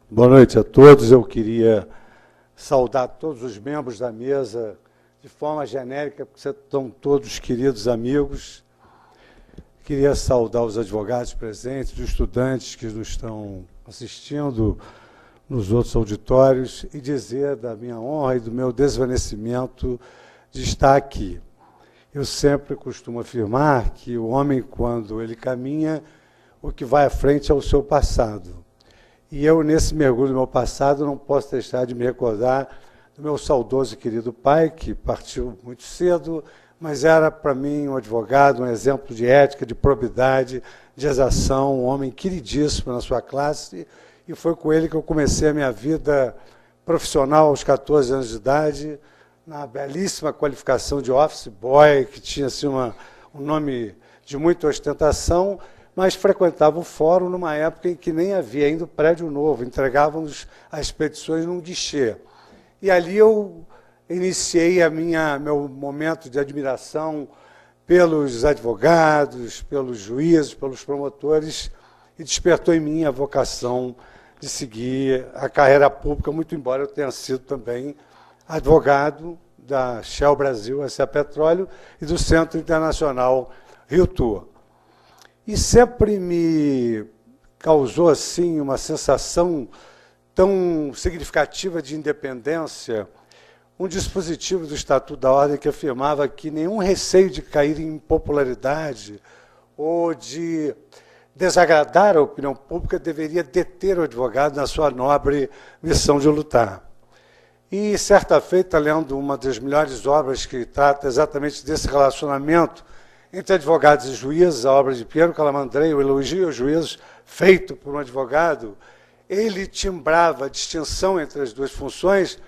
Boa noite a todos. Eu queria saudar todos os membros da mesa de forma genérica, porque são todos queridos amigos. Queria saudar os advogados presentes, os estudantes que nos estão assistindo nos outros auditórios e dizer da minha honra e do meu desvanecimento de estar aqui. Eu sempre costumo afirmar que o homem, quando ele caminha, o que vai à frente é o seu passado. E eu, nesse mergulho do meu passado, não posso deixar de me recordar do meu saudoso e querido pai, que partiu muito cedo, mas era, para mim, um advogado, um exemplo de ética, de probidade, de exação, um homem queridíssimo na sua classe, e foi com ele que eu comecei a minha vida profissional aos 14 anos de idade, na belíssima qualificação de office boy, que tinha assim, um nome de muita ostentação, mas frequentava o fórum numa época em que nem havia ainda o prédio novo, entregávamos as petições num guichê. E ali eu iniciei meu momento de admiração pelos advogados, pelos juízes, pelos promotores, e despertou em mim a vocação de seguir a carreira pública, muito embora eu tenha sido também advogado da Shell Brasil, SA Petróleo, e do Centro Internacional Rio Tour. E sempre me causou assim uma sensação tão significativa de independência, um dispositivo do Estatuto da Ordem que afirmava que nenhum receio de cair em impopularidade ou de desagradar a opinião pública deveria deter o advogado na sua nobre missão de lutar. E, certa feita, lendo uma das melhores obras que trata exatamente desse relacionamento entre advogados e juízes, a obra de Piero Calamandrei, o Elogio aos Juízes, feito por um advogado, ele timbrava a distinção entre as duas funções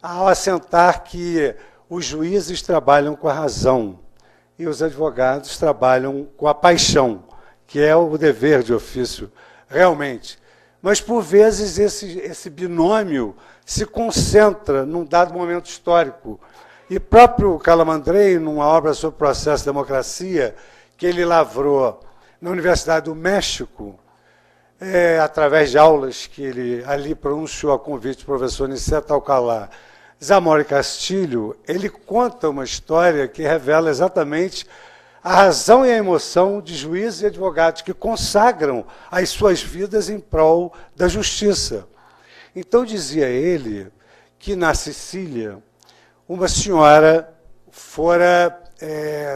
ao assentar que os juízes trabalham com a razão e os advogados trabalham com a paixão, que é o dever de ofício, realmente. Mas, por vezes, esse binômio se concentra num dado momento histórico. E próprio Calamandrei, numa obra sobre processo de democracia, que ele lavrou na Universidade do México, através de aulas que ele ali pronunciou a convite do professor Niceto Alcalá, Zamora e Castilho, ele conta uma história que revela exatamente a razão e a emoção de juízes e advogados que consagram as suas vidas em prol da justiça. Então, dizia ele que na Sicília, uma senhora fora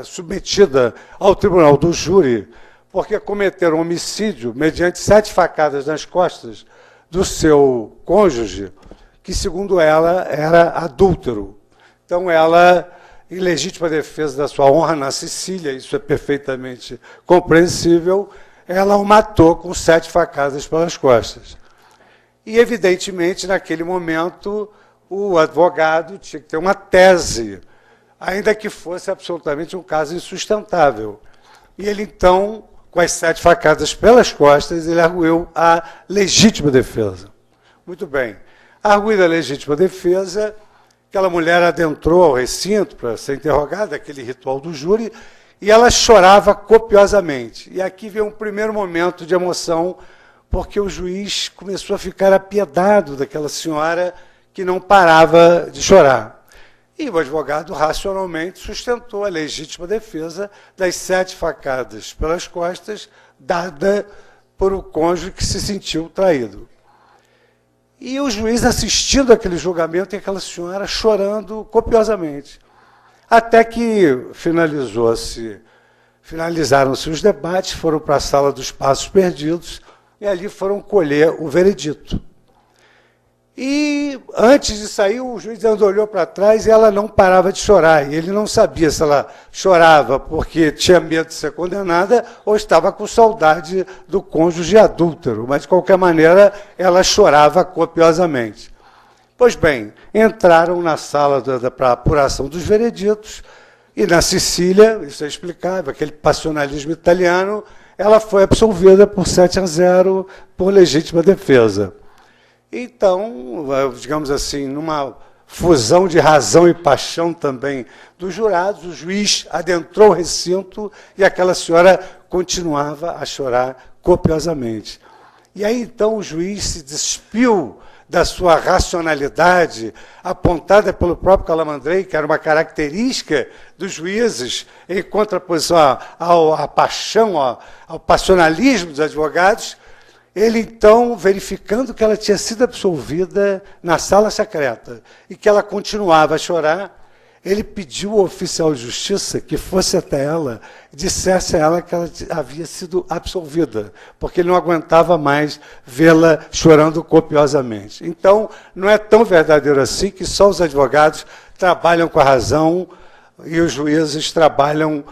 submetida ao tribunal do júri porque cometeram um homicídio mediante 7 facadas nas costas do seu cônjuge, que, segundo ela, era adúltero. Então, ela, em legítima defesa da sua honra na Sicília, isso é perfeitamente compreensível, ela o matou com 7 facadas pelas costas. E, evidentemente, naquele momento, o advogado tinha que ter uma tese, ainda que fosse absolutamente um caso insustentável. E ele, então, com as 7 facadas pelas costas, ele arguiu a legítima defesa. Muito bem. Arguida a legítima defesa, aquela mulher adentrou ao recinto para ser interrogada, aquele ritual do júri, e ela chorava copiosamente. E aqui veio um primeiro momento de emoção, porque o juiz começou a ficar apiedado daquela senhora que não parava de chorar. E o advogado, racionalmente, sustentou a legítima defesa das 7 facadas pelas costas, dada por o cônjuge que se sentiu traído. E o juiz assistindo àquele julgamento e aquela senhora chorando copiosamente. Até que finalizaram-se os debates, foram para a sala dos passos perdidos e ali foram colher o veredito. E, antes de sair, o juiz ainda olhou para trás e ela não parava de chorar. E ele não sabia se ela chorava porque tinha medo de ser condenada ou estava com saudade do cônjuge adúltero. Mas, de qualquer maneira, ela chorava copiosamente. Pois bem, entraram na sala para a apuração dos vereditos e, na Sicília, isso é explicável, aquele passionalismo italiano, ela foi absolvida por 7-0 por legítima defesa. Então, digamos assim, numa fusão de razão e paixão também dos jurados, o juiz adentrou o recinto e aquela senhora continuava a chorar copiosamente. E aí, então, o juiz se despiu da sua racionalidade, apontada pelo próprio Calamandrei, que era uma característica dos juízes, em contraposição à paixão, ao passionalismo dos advogados. Ele, então, verificando que ela tinha sido absolvida na sala secreta e que ela continuava a chorar, ele pediu ao oficial de justiça que fosse até ela e dissesse a ela que ela havia sido absolvida, porque ele não aguentava mais vê-la chorando copiosamente. Então, não é tão verdadeiro assim que só os advogados trabalham com a razão e os juízes trabalham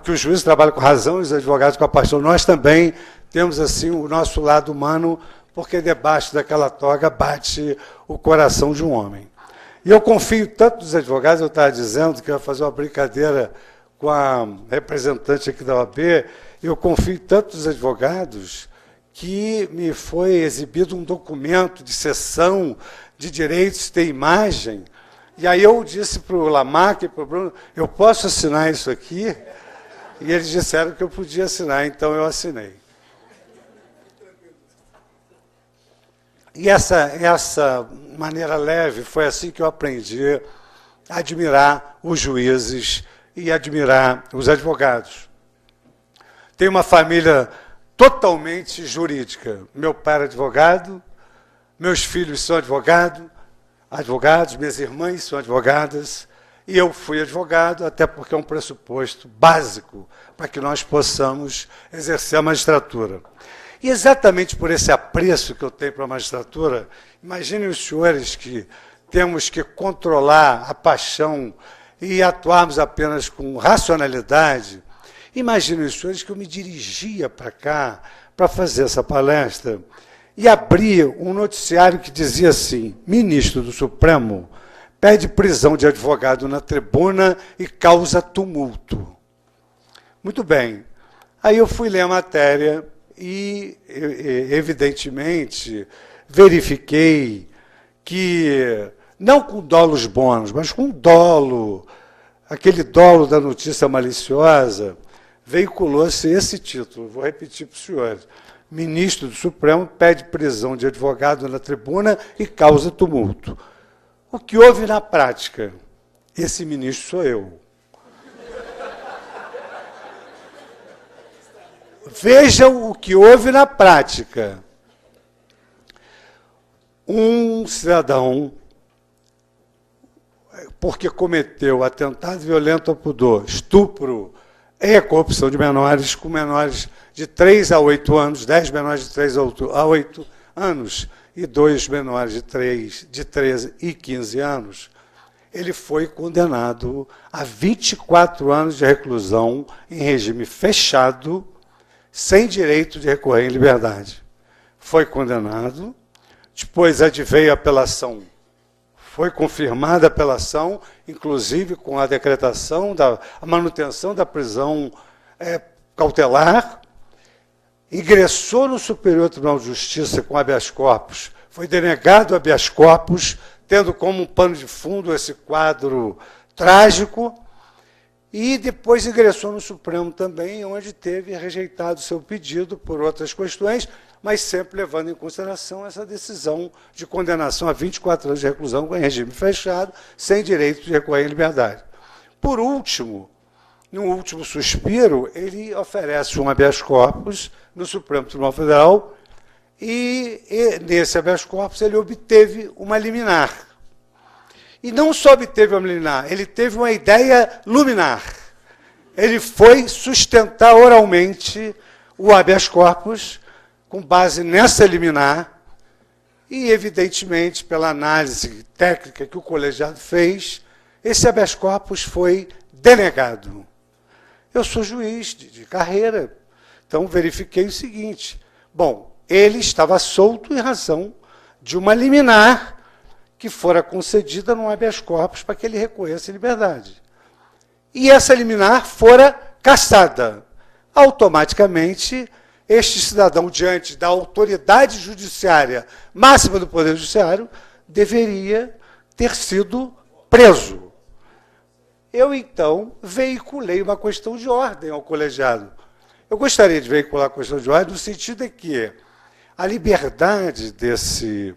que os juízes trabalham com a razão e os advogados com a paixão. Nós também temos assim o nosso lado humano, porque debaixo daquela toga bate o coração de um homem. E eu confio tanto nos advogados, eu estava dizendo que eu ia fazer uma brincadeira com a representante aqui da OAB, eu confio tanto nos advogados que me foi exibido um documento de cessão de direitos de imagem, e aí eu disse para o Lamarck e para o Bruno, eu posso assinar isso aqui? E eles disseram que eu podia assinar, então eu assinei. E essa maneira leve foi assim que eu aprendi a admirar os juízes e admirar os advogados. Tenho uma família totalmente jurídica. Meu pai era advogado, meus filhos são advogados, minhas irmãs são advogadas, e eu fui advogado, até porque é um pressuposto básico para que nós possamos exercer a magistratura. E exatamente por esse apreço que eu tenho para a magistratura, imaginem os senhores que temos que controlar a paixão e atuarmos apenas com racionalidade. Imaginem os senhores que eu me dirigia para cá para fazer essa palestra e abria um noticiário que dizia assim, ministro do Supremo pede prisão de advogado na tribuna e causa tumulto. Muito bem. Aí eu fui ler a matéria e, evidentemente, verifiquei que, não com dolos bônus, mas com dolo, aquele dolo da notícia maliciosa, veiculou-se esse título. Vou repetir para os senhores. Ministro do Supremo pede prisão de advogado na tribuna e causa tumulto. O que houve na prática? Esse ministro sou eu. Vejam o que houve na prática. Um cidadão, porque cometeu atentado violento ao pudor, estupro e corrupção de menores, com menores de 3 a 8 anos, 10 menores de 3 a 8 anos e 2 menores de 13 e 15 anos, ele foi condenado a 24 anos de reclusão em regime fechado, sem direito de recorrer em liberdade. Foi condenado, depois adveio a apelação, foi confirmada a apelação, inclusive com a decretação, a manutenção da prisão cautelar, ingressou no Superior Tribunal de Justiça com habeas corpus, foi denegado habeas corpus, tendo como um pano de fundo esse quadro trágico, e depois ingressou no Supremo também, onde teve rejeitado seu pedido por outras questões, mas sempre levando em consideração essa decisão de condenação a 24 anos de reclusão em regime fechado, sem direito de recorrer em liberdade. Por último, no último suspiro, ele oferece um habeas corpus no Supremo Tribunal Federal e nesse habeas corpus ele obteve uma liminar. E não só obteve uma liminar, ele teve uma ideia luminar. Ele foi sustentar oralmente o habeas corpus com base nessa liminar e, evidentemente, pela análise técnica que o colegiado fez, esse habeas corpus foi denegado. Eu sou juiz de carreira, então verifiquei o seguinte. Bom, ele estava solto em razão de uma liminar que fora concedida no habeas corpus para que ele recorresse à liberdade. E essa liminar fora cassada. Automaticamente, este cidadão, diante da autoridade judiciária máxima do Poder Judiciário, deveria ter sido preso. Eu, então, veiculei uma questão de ordem ao colegiado. Eu gostaria de veicular a questão de ordem no sentido de que a liberdade desse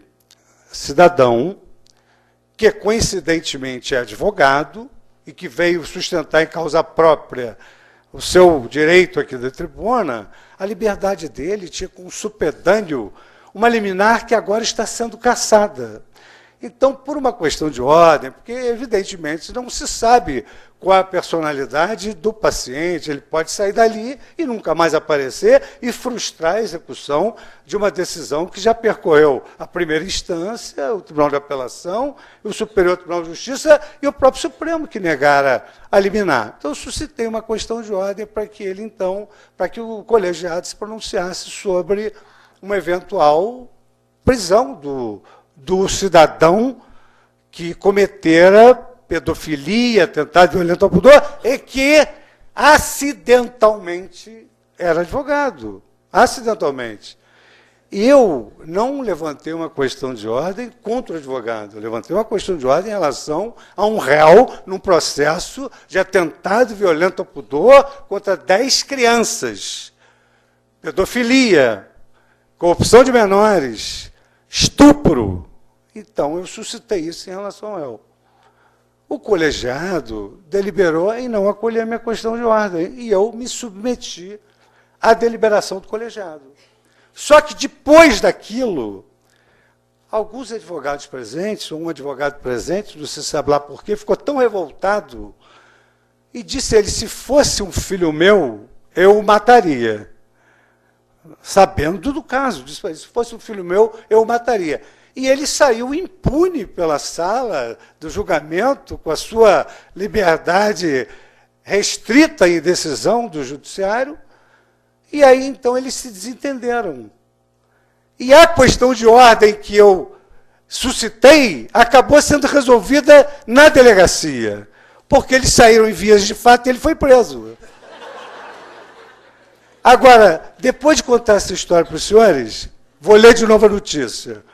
cidadão, que coincidentemente é advogado e que veio sustentar em causa própria o seu direito aqui da tribuna, a liberdade dele tinha como supedâneo uma liminar que agora está sendo cassada. Então, por uma questão de ordem, porque, evidentemente, não se sabe qual a personalidade do paciente, ele pode sair dali e nunca mais aparecer e frustrar a execução de uma decisão que já percorreu a primeira instância, o Tribunal de Apelação, o Superior Tribunal de Justiça e o próprio Supremo, que negara a liminar. Então, eu suscitei uma questão de ordem para que ele, então, para que o colegiado se pronunciasse sobre uma eventual prisão do cidadão que cometera pedofilia, atentado violento ao pudor, e que acidentalmente era advogado. Acidentalmente. Eu não levantei uma questão de ordem contra o advogado, eu levantei uma questão de ordem em relação a um réu num processo de atentado violento ao pudor contra 10 crianças. Pedofilia, corrupção de menores, estupro. Então, eu suscitei isso em relação ao réu. O colegiado deliberou em não acolher a minha questão de ordem, e eu me submeti à deliberação do colegiado. Só que, depois daquilo, alguns advogados presentes, um advogado presente, não se sabe lá por quê, ficou tão revoltado, e disse a ele, se fosse um filho meu, eu o mataria. Sabendo do caso, disse para ele, se fosse um filho meu, eu o mataria. E ele saiu impune pela sala do julgamento, com a sua liberdade restrita em decisão do judiciário, e aí, então, eles se desentenderam. E a questão de ordem que eu suscitei acabou sendo resolvida na delegacia, porque eles saíram em vias de fato e ele foi preso. Agora, depois de contar essa história para os senhores, vou ler de novo a notícia.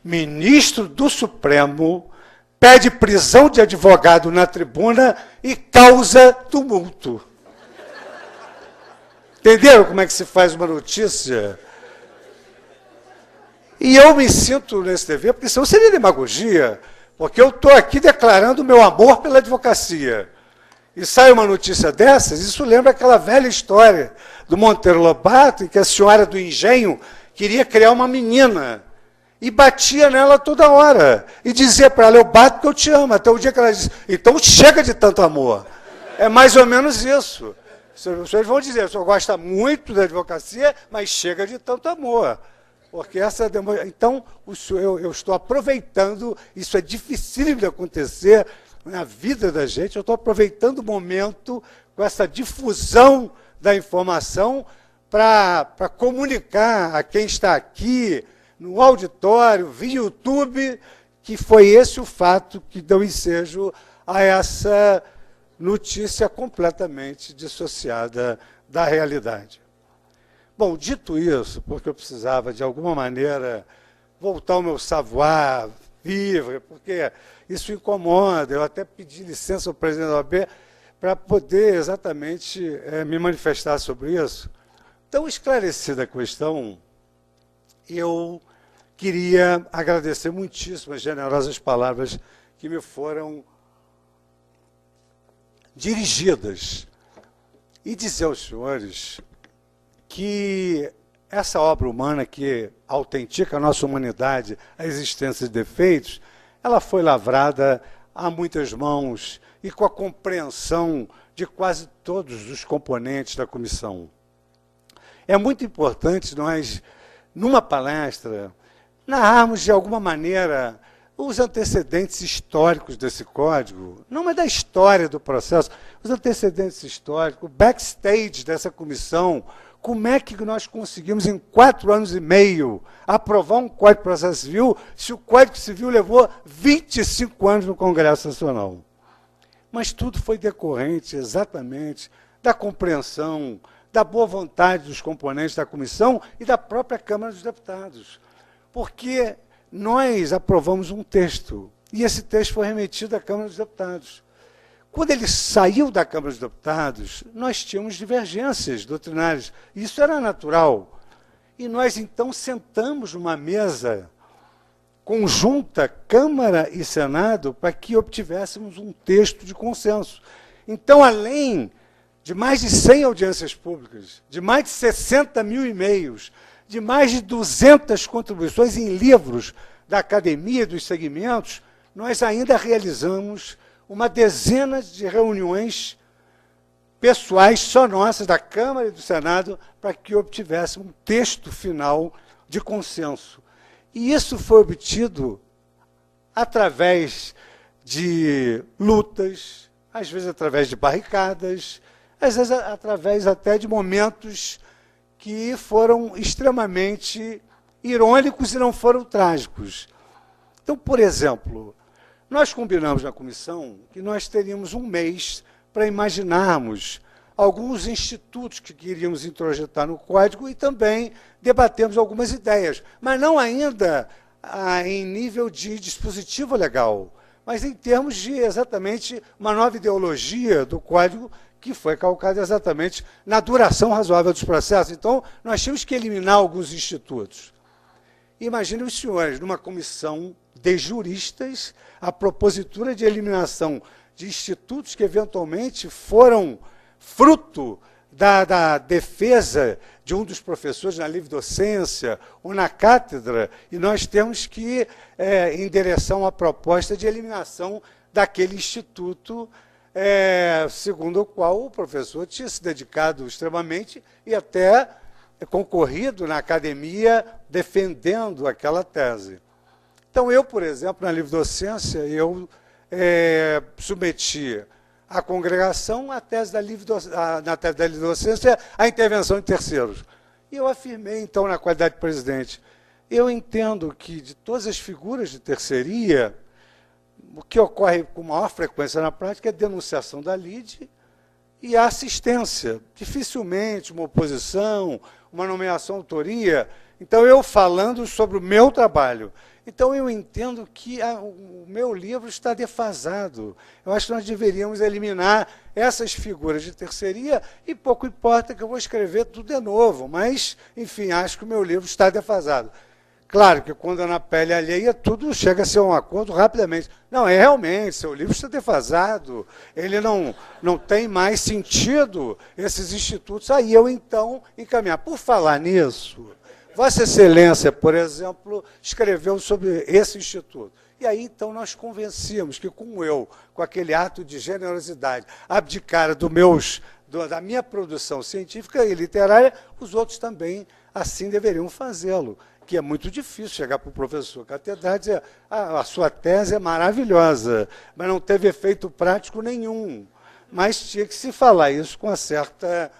Ministro do Supremo pede prisão de advogado na tribuna e causa tumulto. Entenderam como é que se faz uma notícia? E eu me sinto nesse dever, porque senão seria demagogia, porque eu estou aqui declarando o meu amor pela advocacia. E sai uma notícia dessas, isso lembra aquela velha história do Monteiro Lobato, em que a senhora do engenho queria criar uma menina, e batia nela toda hora, e dizia para ela, eu bato porque eu te amo, até o dia que ela disse, então chega de tanto amor. É mais ou menos isso. Os senhores vão dizer, o senhor gosta muito da advocacia, mas chega de tanto amor. Porque essa então, eu estou aproveitando, isso é dificílimo de acontecer na vida da gente, eu estou aproveitando o momento com essa difusão da informação para comunicar a quem está aqui, no auditório, via YouTube, que foi esse o fato que deu ensejo a essa notícia completamente dissociada da realidade. Bom, dito isso, porque eu precisava, de alguma maneira, voltar ao meu savoir-vivre, porque isso incomoda, eu até pedi licença ao presidente da OAB para poder exatamente me manifestar sobre isso. Então, esclarecida a questão, eu queria agradecer muitíssimo as generosas palavras que me foram dirigidas e dizer aos senhores que essa obra humana que autentica a nossa humanidade, a existência de defeitos, ela foi lavrada a muitas mãos e com a compreensão de quase todos os componentes da comissão. É muito importante nós, numa palestra, narrarmos de alguma maneira os antecedentes históricos desse código, não é da história do processo, os antecedentes históricos, o backstage dessa comissão, como é que nós conseguimos, em 4 anos e meio, aprovar um Código de Processo Civil, se o Código Civil levou 25 anos no Congresso Nacional? Mas tudo foi decorrente exatamente da compreensão, da boa vontade dos componentes da comissão e da própria Câmara dos Deputados. Porque nós aprovamos um texto, e esse texto foi remetido à Câmara dos Deputados. Quando ele saiu da Câmara dos Deputados, nós tínhamos divergências doutrinárias. Isso era natural. E nós, então, sentamos numa mesa conjunta, Câmara e Senado, para que obtivéssemos um texto de consenso. Então, além de mais de 100 audiências públicas, de mais de 60 mil e-mails, de mais de 200 contribuições em livros da academia e dos segmentos, nós ainda realizamos uma dezena de reuniões pessoais só nossas, da Câmara e do Senado, para que obtivéssemos um texto final de consenso. E isso foi obtido através de lutas, às vezes através de barricadas, às vezes através até de momentos que foram extremamente irônicos e não foram trágicos. Então, por exemplo, nós combinamos na comissão que nós teríamos um mês para imaginarmos alguns institutos que queríamos introjetar no Código e também debatemos algumas ideias, mas não ainda em nível de dispositivo legal, mas em termos de exatamente uma nova ideologia do Código que foi calcada exatamente na duração razoável dos processos. Então, nós tínhamos que eliminar alguns institutos. Imaginem os senhores, numa comissão de juristas, a propositura de eliminação de institutos que, eventualmente, foram fruto da defesa de um dos professores na livre docência ou na cátedra, e nós temos que endereçar uma proposta de eliminação daquele instituto, segundo o qual o professor tinha se dedicado extremamente e até concorrido na academia defendendo aquela tese. Então, eu, por exemplo, na livre docência, eu submeti à congregação na tese da livre docência a intervenção de terceiros. E eu afirmei, então, na qualidade de presidente, eu entendo que, de todas as figuras de terceiria, o que ocorre com maior frequência na prática é a denunciação da lide e a assistência. Dificilmente uma oposição, uma nomeação autoria. Então, eu falando sobre o meu trabalho. Então, eu entendo que o meu livro está defasado. Eu acho que nós deveríamos eliminar essas figuras de terceiria e pouco importa que eu vou escrever tudo de novo, mas, enfim, acho que o meu livro está defasado. Claro que quando é na pele alheia, tudo chega a ser um acordo rapidamente. Não, realmente, seu livro está defasado, ele não tem mais sentido, esses institutos. Aí eu, então, encaminhar. Por falar nisso, Vossa Excelência, por exemplo, escreveu sobre esse instituto. E aí, então, nós convencíamos que, como eu, com aquele ato de generosidade, abdicara da minha produção científica e literária, os outros também assim deveriam fazê-lo. Que é muito difícil chegar para o professor catedrático e dizer a sua tese é maravilhosa, mas não teve efeito prático nenhum. Mas tinha que se falar isso com uma certa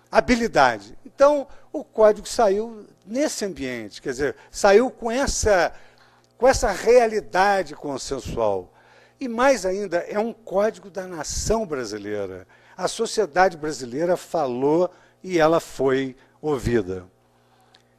habilidade. Então, o código saiu nesse ambiente, quer dizer, saiu com essa realidade consensual. E mais ainda, é um código da nação brasileira. A sociedade brasileira falou e ela foi ouvida.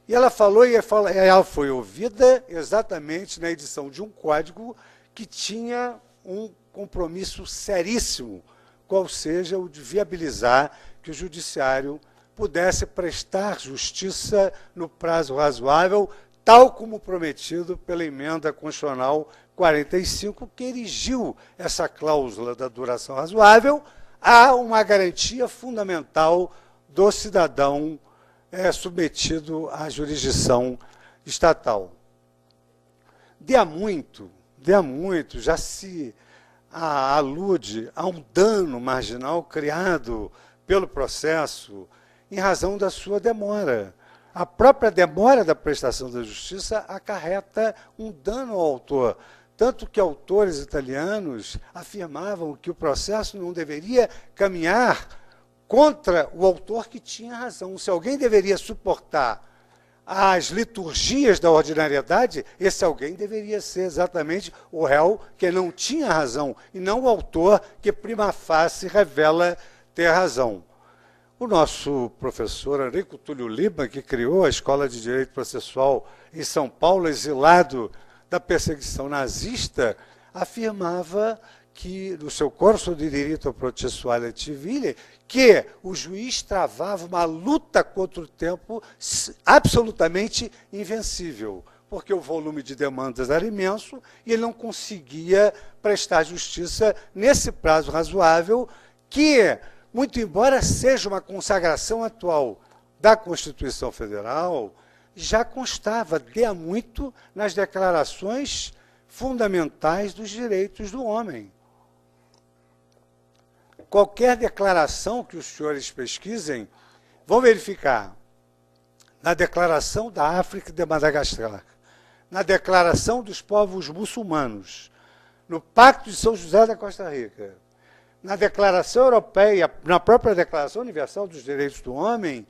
E ela falou e ela foi ouvida exatamente na edição de um código que tinha um compromisso seríssimo, qual seja o de viabilizar que o judiciário pudesse prestar justiça no prazo razoável, tal como prometido pela emenda constitucional 45, que erigiu essa cláusula da duração razoável a uma garantia fundamental do cidadão submetido à jurisdição estatal. De há muito, já se alude a um dano marginal criado pelo processo em razão da sua demora. A própria demora da prestação da justiça acarreta um dano ao autor, tanto que autores italianos afirmavam que o processo não deveria caminhar contra o autor que tinha razão. Se alguém deveria suportar as liturgias da ordinariedade, esse alguém deveria ser exatamente o réu que não tinha razão, e não o autor que, prima facie, revela ter razão. O nosso professor Enrico Túlio Lima, que criou a Escola de Direito Processual em São Paulo, exilado da perseguição nazista, afirmava que, no seu corso de direito processuale civile, que o juiz travava uma luta contra o tempo absolutamente invencível, porque o volume de demandas era imenso e ele não conseguia prestar justiça nesse prazo razoável que, muito embora seja uma consagração atual da Constituição Federal, já constava de há muito nas declarações fundamentais dos direitos do homem. Qualquer declaração que os senhores pesquisem, vão verificar na Declaração da África e de Madagascar, na Declaração dos Povos Muçulmanos, no Pacto de São José da Costa Rica, na Declaração Europeia, na própria Declaração Universal dos Direitos do Homem,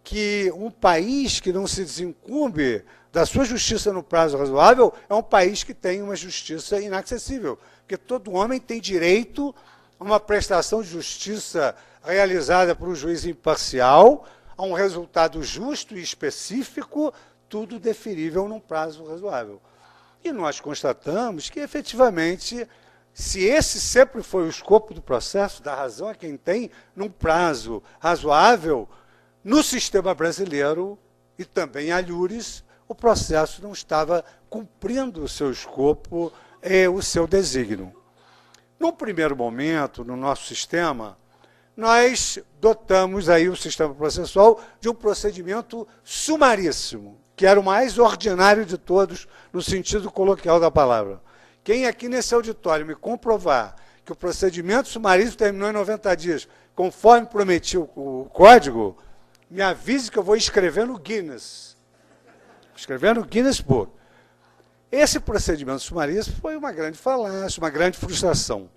que um país que não se desincumbe da sua justiça no prazo razoável é um país que tem uma justiça inacessível, porque todo homem tem direito a uma prestação de justiça realizada por um juiz imparcial, a um resultado justo e específico, tudo deferível num prazo razoável. E nós constatamos que, efetivamente, se esse sempre foi o escopo do processo, da razão a quem tem, num prazo razoável, no sistema brasileiro e também alhures, o processo não estava cumprindo o seu escopo e o seu desígnio. Num primeiro momento, no nosso sistema, nós dotamos aí o sistema processual de um procedimento sumaríssimo, que era o mais ordinário de todos, no sentido coloquial da palavra. Quem aqui nesse auditório me comprovar que o procedimento sumaríssimo terminou em 90 dias, conforme prometia o código, me avise que eu vou escrever no Guinness. Escrever no Guinness Book. Esse procedimento sumaríssimo foi uma grande falácia, uma grande frustração.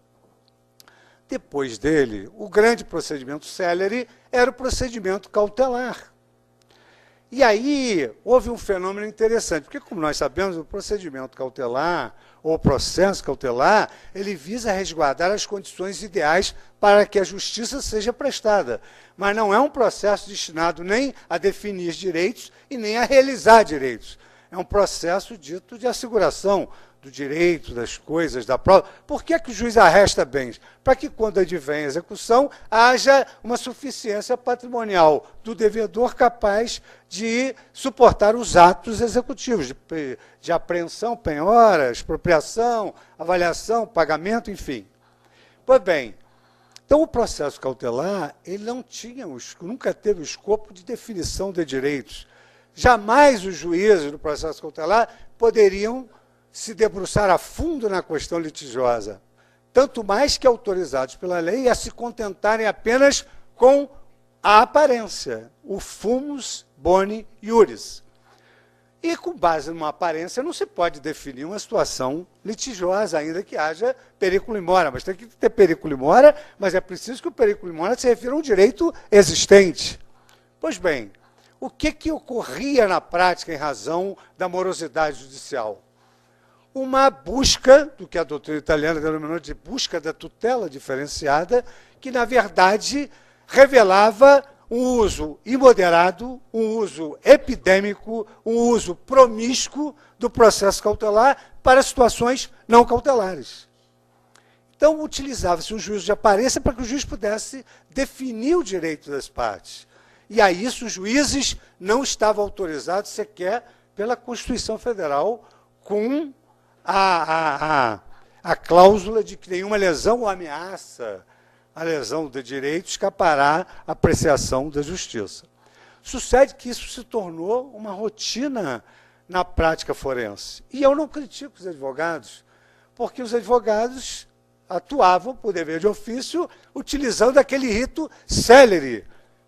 Depois dele, o grande procedimento célere era o procedimento cautelar. E aí houve um fenômeno interessante, porque, como nós sabemos, o procedimento cautelar, ou o processo cautelar, ele visa resguardar as condições ideais para que a justiça seja prestada. Mas não é um processo destinado nem a definir direitos e nem a realizar direitos. É um processo dito de asseguração do direito, das coisas, da prova. Por que o juiz arresta bens? Para que, quando advém a execução, haja uma suficiência patrimonial do devedor capaz de suportar os atos executivos, de apreensão, penhora, expropriação, avaliação, pagamento, enfim. Pois bem, então o processo cautelar, ele não tinha, nunca teve o escopo de definição de direitos. Jamais os juízes do processo cautelar poderiam se debruçar a fundo na questão litigiosa, tanto mais que autorizados pela lei a se contentarem apenas com a aparência, o fumus boni iuris. E com base numa aparência não se pode definir uma situação litigiosa, ainda que haja periculo in mora, mas tem que ter periculo in mora, mas é preciso que o periculo in mora se refira a um direito existente. Pois bem, o que ocorria na prática em razão da morosidade judicial? Uma busca, do que a doutrina italiana denominou de busca da tutela diferenciada, que, na verdade, revelava um uso imoderado, um uso epidêmico, um uso promíscuo do processo cautelar para situações não cautelares. Então, utilizava-se um juízo de aparência para que o juiz pudesse definir o direito das partes. E a isso os juízes não estavam autorizados sequer pela Constituição Federal com a cláusula de que nenhuma lesão ou ameaça à lesão de direito escapará à apreciação da justiça. Sucede que isso se tornou uma rotina na prática forense. E eu não critico os advogados, porque os advogados atuavam, por dever de ofício, utilizando aquele rito célere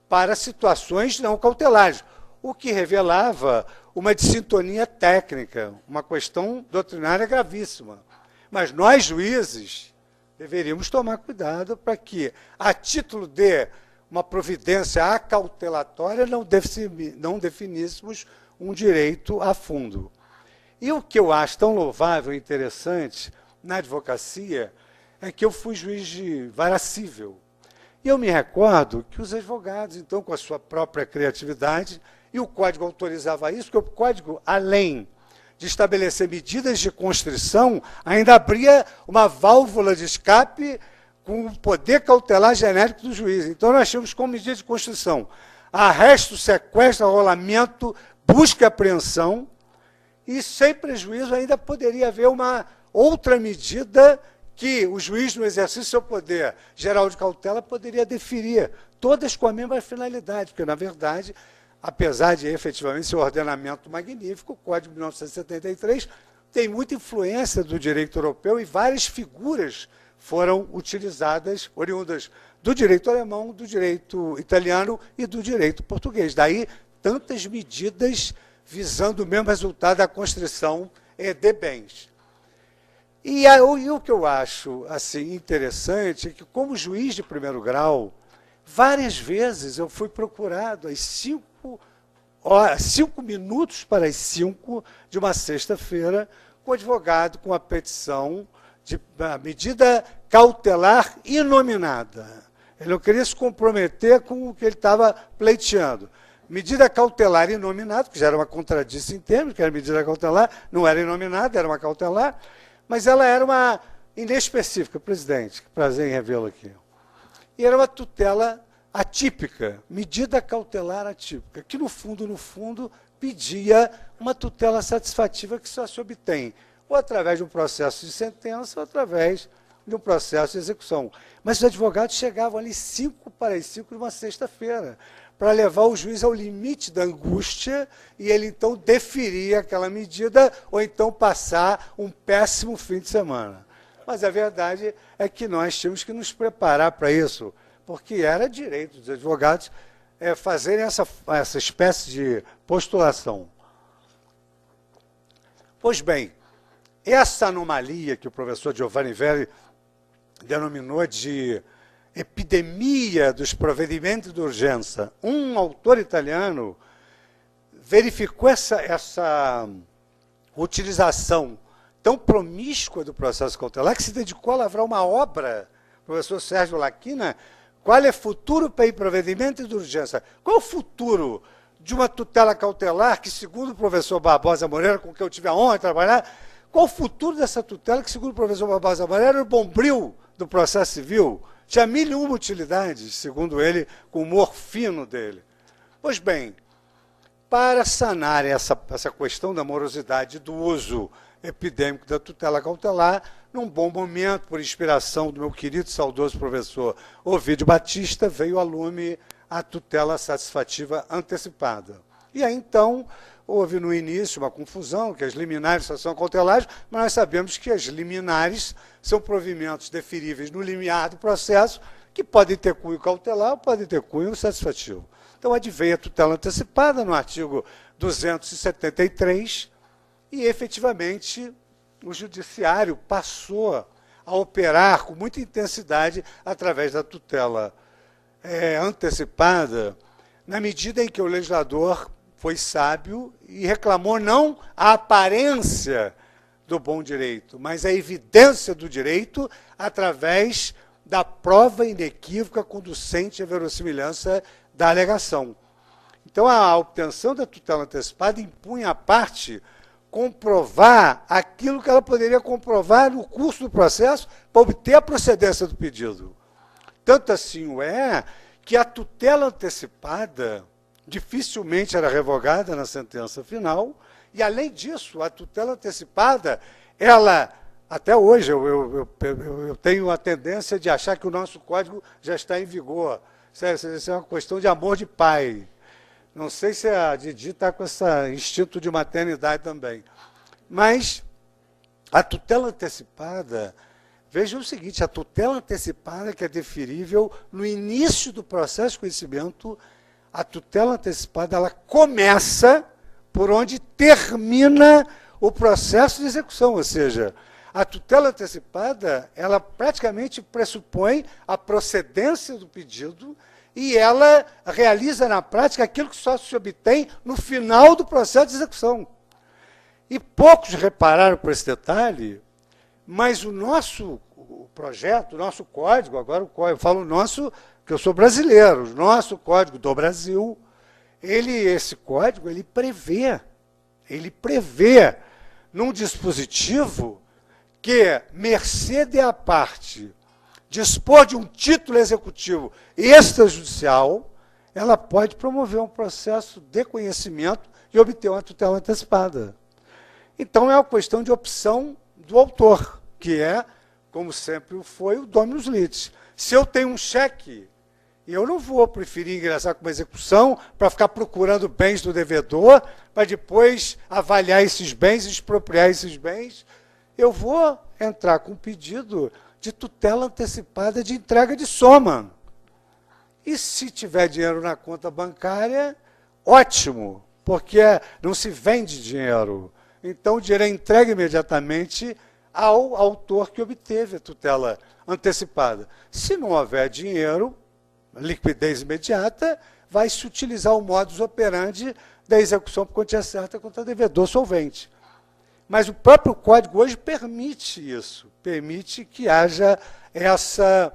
para situações não cautelares, o que revelava uma dissintonia técnica, uma questão doutrinária gravíssima. Mas nós, juízes, deveríamos tomar cuidado para que, a título de uma providência acautelatória, não definíssemos um direito a fundo. E o que eu acho tão louvável e interessante na advocacia é que eu fui juiz de vara cível. E eu me recordo que os advogados, então, com a sua própria criatividade, e o Código autorizava isso, porque o Código, além de estabelecer medidas de constrição, ainda abria uma válvula de escape com o poder cautelar genérico do juiz. Então, nós tínhamos como medida de constrição arresto, sequestro, arrolamento, busca e apreensão, e sem prejuízo ainda poderia haver uma outra medida que o juiz, no exercício do seu poder geral de cautela, poderia deferir, todas com a mesma finalidade, porque, na verdade, apesar de efetivamente ser um ordenamento magnífico, o Código de 1973 tem muita influência do direito europeu e várias figuras foram utilizadas, oriundas do direito alemão, do direito italiano e do direito português. Daí, tantas medidas visando o mesmo resultado da constrição de bens. E o que eu acho assim, interessante é que, como juiz de primeiro grau, várias vezes eu fui procurado às 5 minutos para as 5 de uma sexta-feira, com o advogado com a petição de medida cautelar inominada. Ele não queria se comprometer com o que ele estava pleiteando. Medida cautelar inominada, que já era uma contradição em termos, que era medida cautelar, não era inominada, era uma cautelar, mas ela era uma inespecífica, presidente, que prazer em revê-lo aqui. E era uma tutela atípica, medida cautelar atípica, que no fundo, pedia uma tutela satisfativa que só se obtém ou através de um processo de sentença ou através de um processo de execução. Mas os advogados chegavam ali 5 para as 5 de uma sexta-feira, para levar o juiz ao limite da angústia e ele, então, deferir aquela medida ou então passar um péssimo fim de semana. Mas a verdade é que nós tínhamos que nos preparar para isso, porque era direito dos advogados fazerem essa espécie de postulação. Pois bem, essa anomalia que o professor Giovanni Verri denominou de epidemia dos provedimentos de urgência, um autor italiano verificou essa utilização tão promíscua do processo cautelar que se dedicou a lavrar uma obra, o professor Sérgio Lacchina, qual é o futuro para o provvedimento de urgência? Qual é o futuro de uma tutela cautelar que, segundo o professor Barbosa Moreira, com quem eu tive a honra de trabalhar, qual o futuro dessa tutela que, segundo o professor Barbosa Moreira, era o bombril do processo civil? Tinha 1001 utilidades, segundo ele, com o humor fino dele. Pois bem, para sanar essa questão da morosidade do uso epidêmico da tutela cautelar, num bom momento, por inspiração do meu querido e saudoso professor Ovídio Batista, veio a lume a tutela satisfativa antecipada. E aí, então, houve no início uma confusão, que as liminares só são cautelares, mas nós sabemos que as liminares são provimentos deferíveis no limiar do processo, que podem ter cunho cautelar ou podem ter cunho satisfativo. Então, adveio a tutela antecipada no artigo 273, e, efetivamente, o judiciário passou a operar com muita intensidade através da tutela antecipada, na medida em que o legislador foi sábio e reclamou não a aparência do bom direito, mas a evidência do direito através da prova inequívoca conducente à verossimilhança da alegação. Então, a obtenção da tutela antecipada impunha à parte comprovar aquilo que ela poderia comprovar no curso do processo para obter a procedência do pedido. Tanto assim o é que a tutela antecipada dificilmente era revogada na sentença final, e, além disso, a tutela antecipada, ela, até hoje, eu tenho a tendência de achar que o nosso código já está em vigor. Isso é uma questão de amor de pai. Não sei se a Didi está com esse instinto de maternidade também. Mas a tutela antecipada, vejam o seguinte, a tutela antecipada que é deferível no início do processo de conhecimento, a tutela antecipada ela começa por onde termina o processo de execução, ou seja, a tutela antecipada ela praticamente pressupõe a procedência do pedido e ela realiza na prática aquilo que só se obtém no final do processo de execução. E poucos repararam por esse detalhe, mas o nosso projeto, o nosso código, agora eu falo nosso, que eu sou brasileiro, o nosso Código do Brasil, esse código, ele prevê num dispositivo que, mercê de à parte, dispor de um título executivo extrajudicial, ela pode promover um processo de conhecimento e obter uma tutela antecipada. Então, é uma questão de opção do autor, que é, como sempre foi, o dominus litis. Se eu tenho um cheque, eu não vou preferir ingressar com uma execução para ficar procurando bens do devedor, para depois avaliar esses bens, expropriar esses bens. Eu vou entrar com um pedido de tutela antecipada de entrega de soma. E se tiver dinheiro na conta bancária, ótimo, porque não se vende dinheiro. Então, o dinheiro é entregue imediatamente ao autor que obteve a tutela antecipada. Se não houver dinheiro, liquidez imediata, vai se utilizar o modus operandi da execução por quantia certa contra devedor solvente. Mas o próprio Código hoje permite isso, permite que haja essa,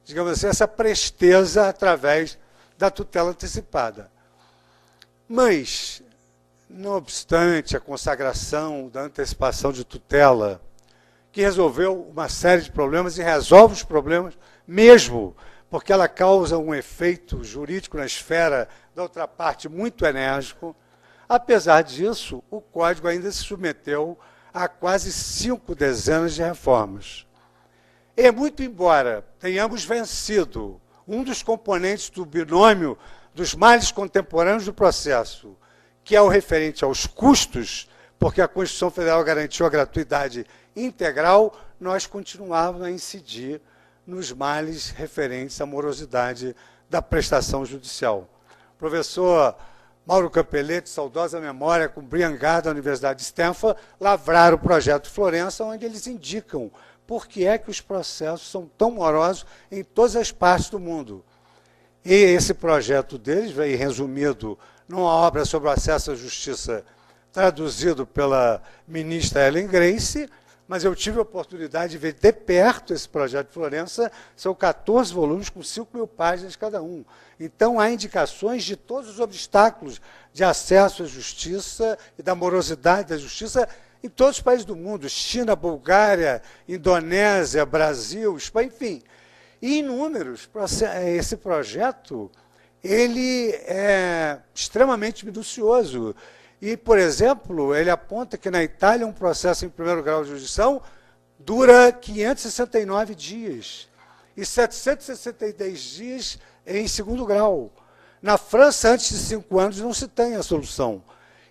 digamos assim, essa presteza através da tutela antecipada. Mas, não obstante a consagração da antecipação de tutela, que resolveu uma série de problemas e resolve os problemas mesmo, porque ela causa um efeito jurídico na esfera da outra parte muito enérgico, apesar disso, o Código ainda se submeteu a quase 5 dezenas de reformas. E muito embora tenhamos vencido um dos componentes do binômio dos males contemporâneos do processo, que é o referente aos custos, porque a Constituição Federal garantiu a gratuidade integral, nós continuávamos a incidir nos males referentes à morosidade da prestação judicial. O professor Mauro Campelletti, saudosa memória, com Brian Gard, da Universidade de Stanford, lavraram o projeto Florença, onde eles indicam por que é que os processos são tão morosos em todas as partes do mundo. E esse projeto deles veio resumido numa obra sobre o acesso à justiça, traduzido pela ministra Ellen Grace, mas eu tive a oportunidade de ver de perto esse projeto de Florença, são 14 volumes com 5.000 páginas cada um. Então, há indicações de todos os obstáculos de acesso à justiça e da morosidade da justiça em todos os países do mundo, China, Bulgária, Indonésia, Brasil, Espanha, enfim. E inúmeros. Esse projeto, ele é extremamente minucioso. E, por exemplo, ele aponta que na Itália um processo em primeiro grau de jurisdição dura 569 dias e 763 dias em segundo grau. Na França, antes de 5 anos, não se tem a solução.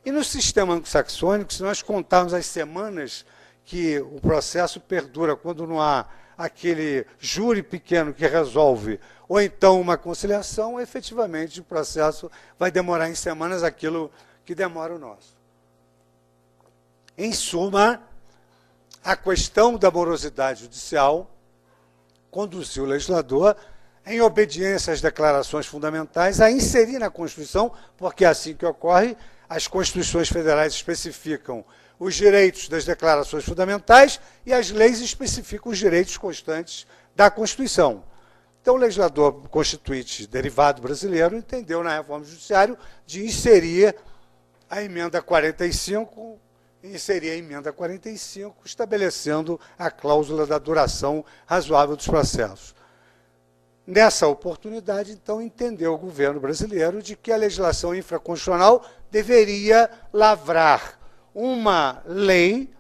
E no sistema anglo-saxônico, se nós contarmos as semanas que o processo perdura quando não há aquele júri pequeno que resolve, ou então uma conciliação, efetivamente o processo vai demorar em semanas aquilo que demora o nosso. Em suma, a questão da morosidade judicial conduziu o legislador, em obediência às declarações fundamentais, a inserir na Constituição, porque é assim que ocorre, as Constituições federais especificam os direitos das declarações fundamentais e as leis especificam os direitos constantes da Constituição. Então, o legislador constituinte derivado brasileiro entendeu na reforma do judiciário de inserir a emenda 45, inserir a emenda 45, estabelecendo a cláusula da duração razoável dos processos. Nessa oportunidade, então, entendeu o governo brasileiro de que a legislação infraconstitucional deveria lavrar uma lei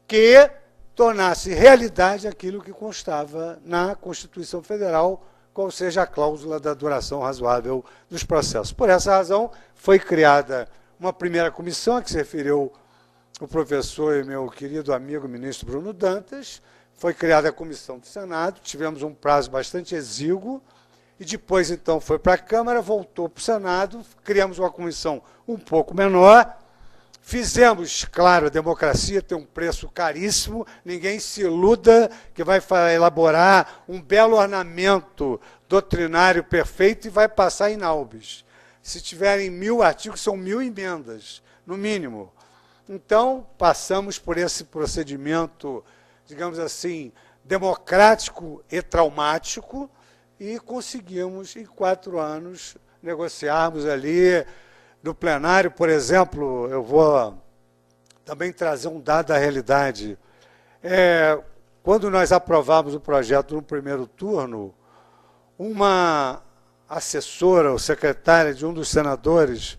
que tornasse realidade aquilo que constava na Constituição Federal, qual seja a cláusula da duração razoável dos processos. Por essa razão, foi criada uma primeira comissão a que se referiu o professor e meu querido amigo ministro Bruno Dantas. Foi criada a comissão do Senado, tivemos um prazo bastante exíguo, e depois, então, foi para a Câmara, voltou para o Senado, criamos uma comissão um pouco menor, fizemos, claro, a democracia tem um preço caríssimo, ninguém se iluda que vai elaborar um belo ornamento doutrinário perfeito e vai passar em Naubes. Se tiverem 1000 artigos, são 1000 emendas, no mínimo. Então, passamos por esse procedimento, digamos assim, democrático e traumático, e conseguimos, em 4 anos, negociarmos ali no plenário, por exemplo, eu vou também trazer um dado da realidade. Quando nós aprovamos o projeto no primeiro turno, uma assessora ou secretária de um dos senadores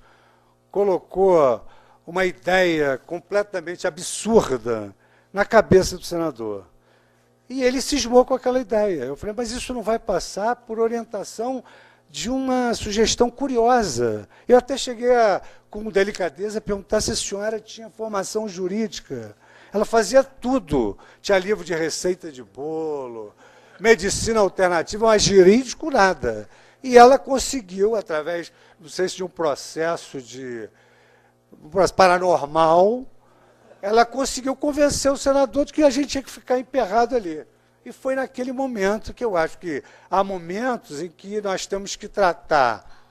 colocou uma ideia completamente absurda na cabeça do senador. E ele cismou com aquela ideia. Eu falei, mas isso não vai passar por orientação de uma sugestão curiosa. Eu até cheguei com delicadeza, a perguntar se a senhora tinha formação jurídica. Ela fazia tudo. Tinha livro de receita de bolo, medicina alternativa, mas jurídico nada. E ela conseguiu, através, não sei se de um processo paranormal, ela conseguiu convencer o senador de que a gente tinha que ficar emperrado ali. E foi naquele momento que eu acho que há momentos em que nós temos que tratar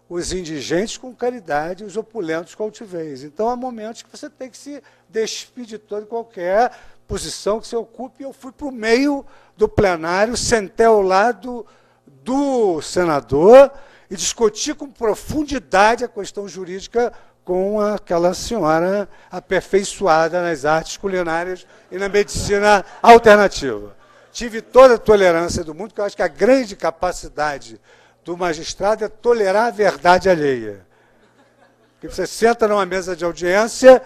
os indigentes com caridade e os opulentos com altivez. Então, há momentos que você tem que se despir de toda qualquer posição que você ocupe. Eu fui para o meio do plenário, sentei ao lado do senador e discuti com profundidade a questão jurídica com aquela senhora aperfeiçoada nas artes culinárias e na medicina alternativa. Tive toda a tolerância do mundo, porque eu acho que a grande capacidade do magistrado é tolerar a verdade alheia. Porque você senta numa mesa de audiência,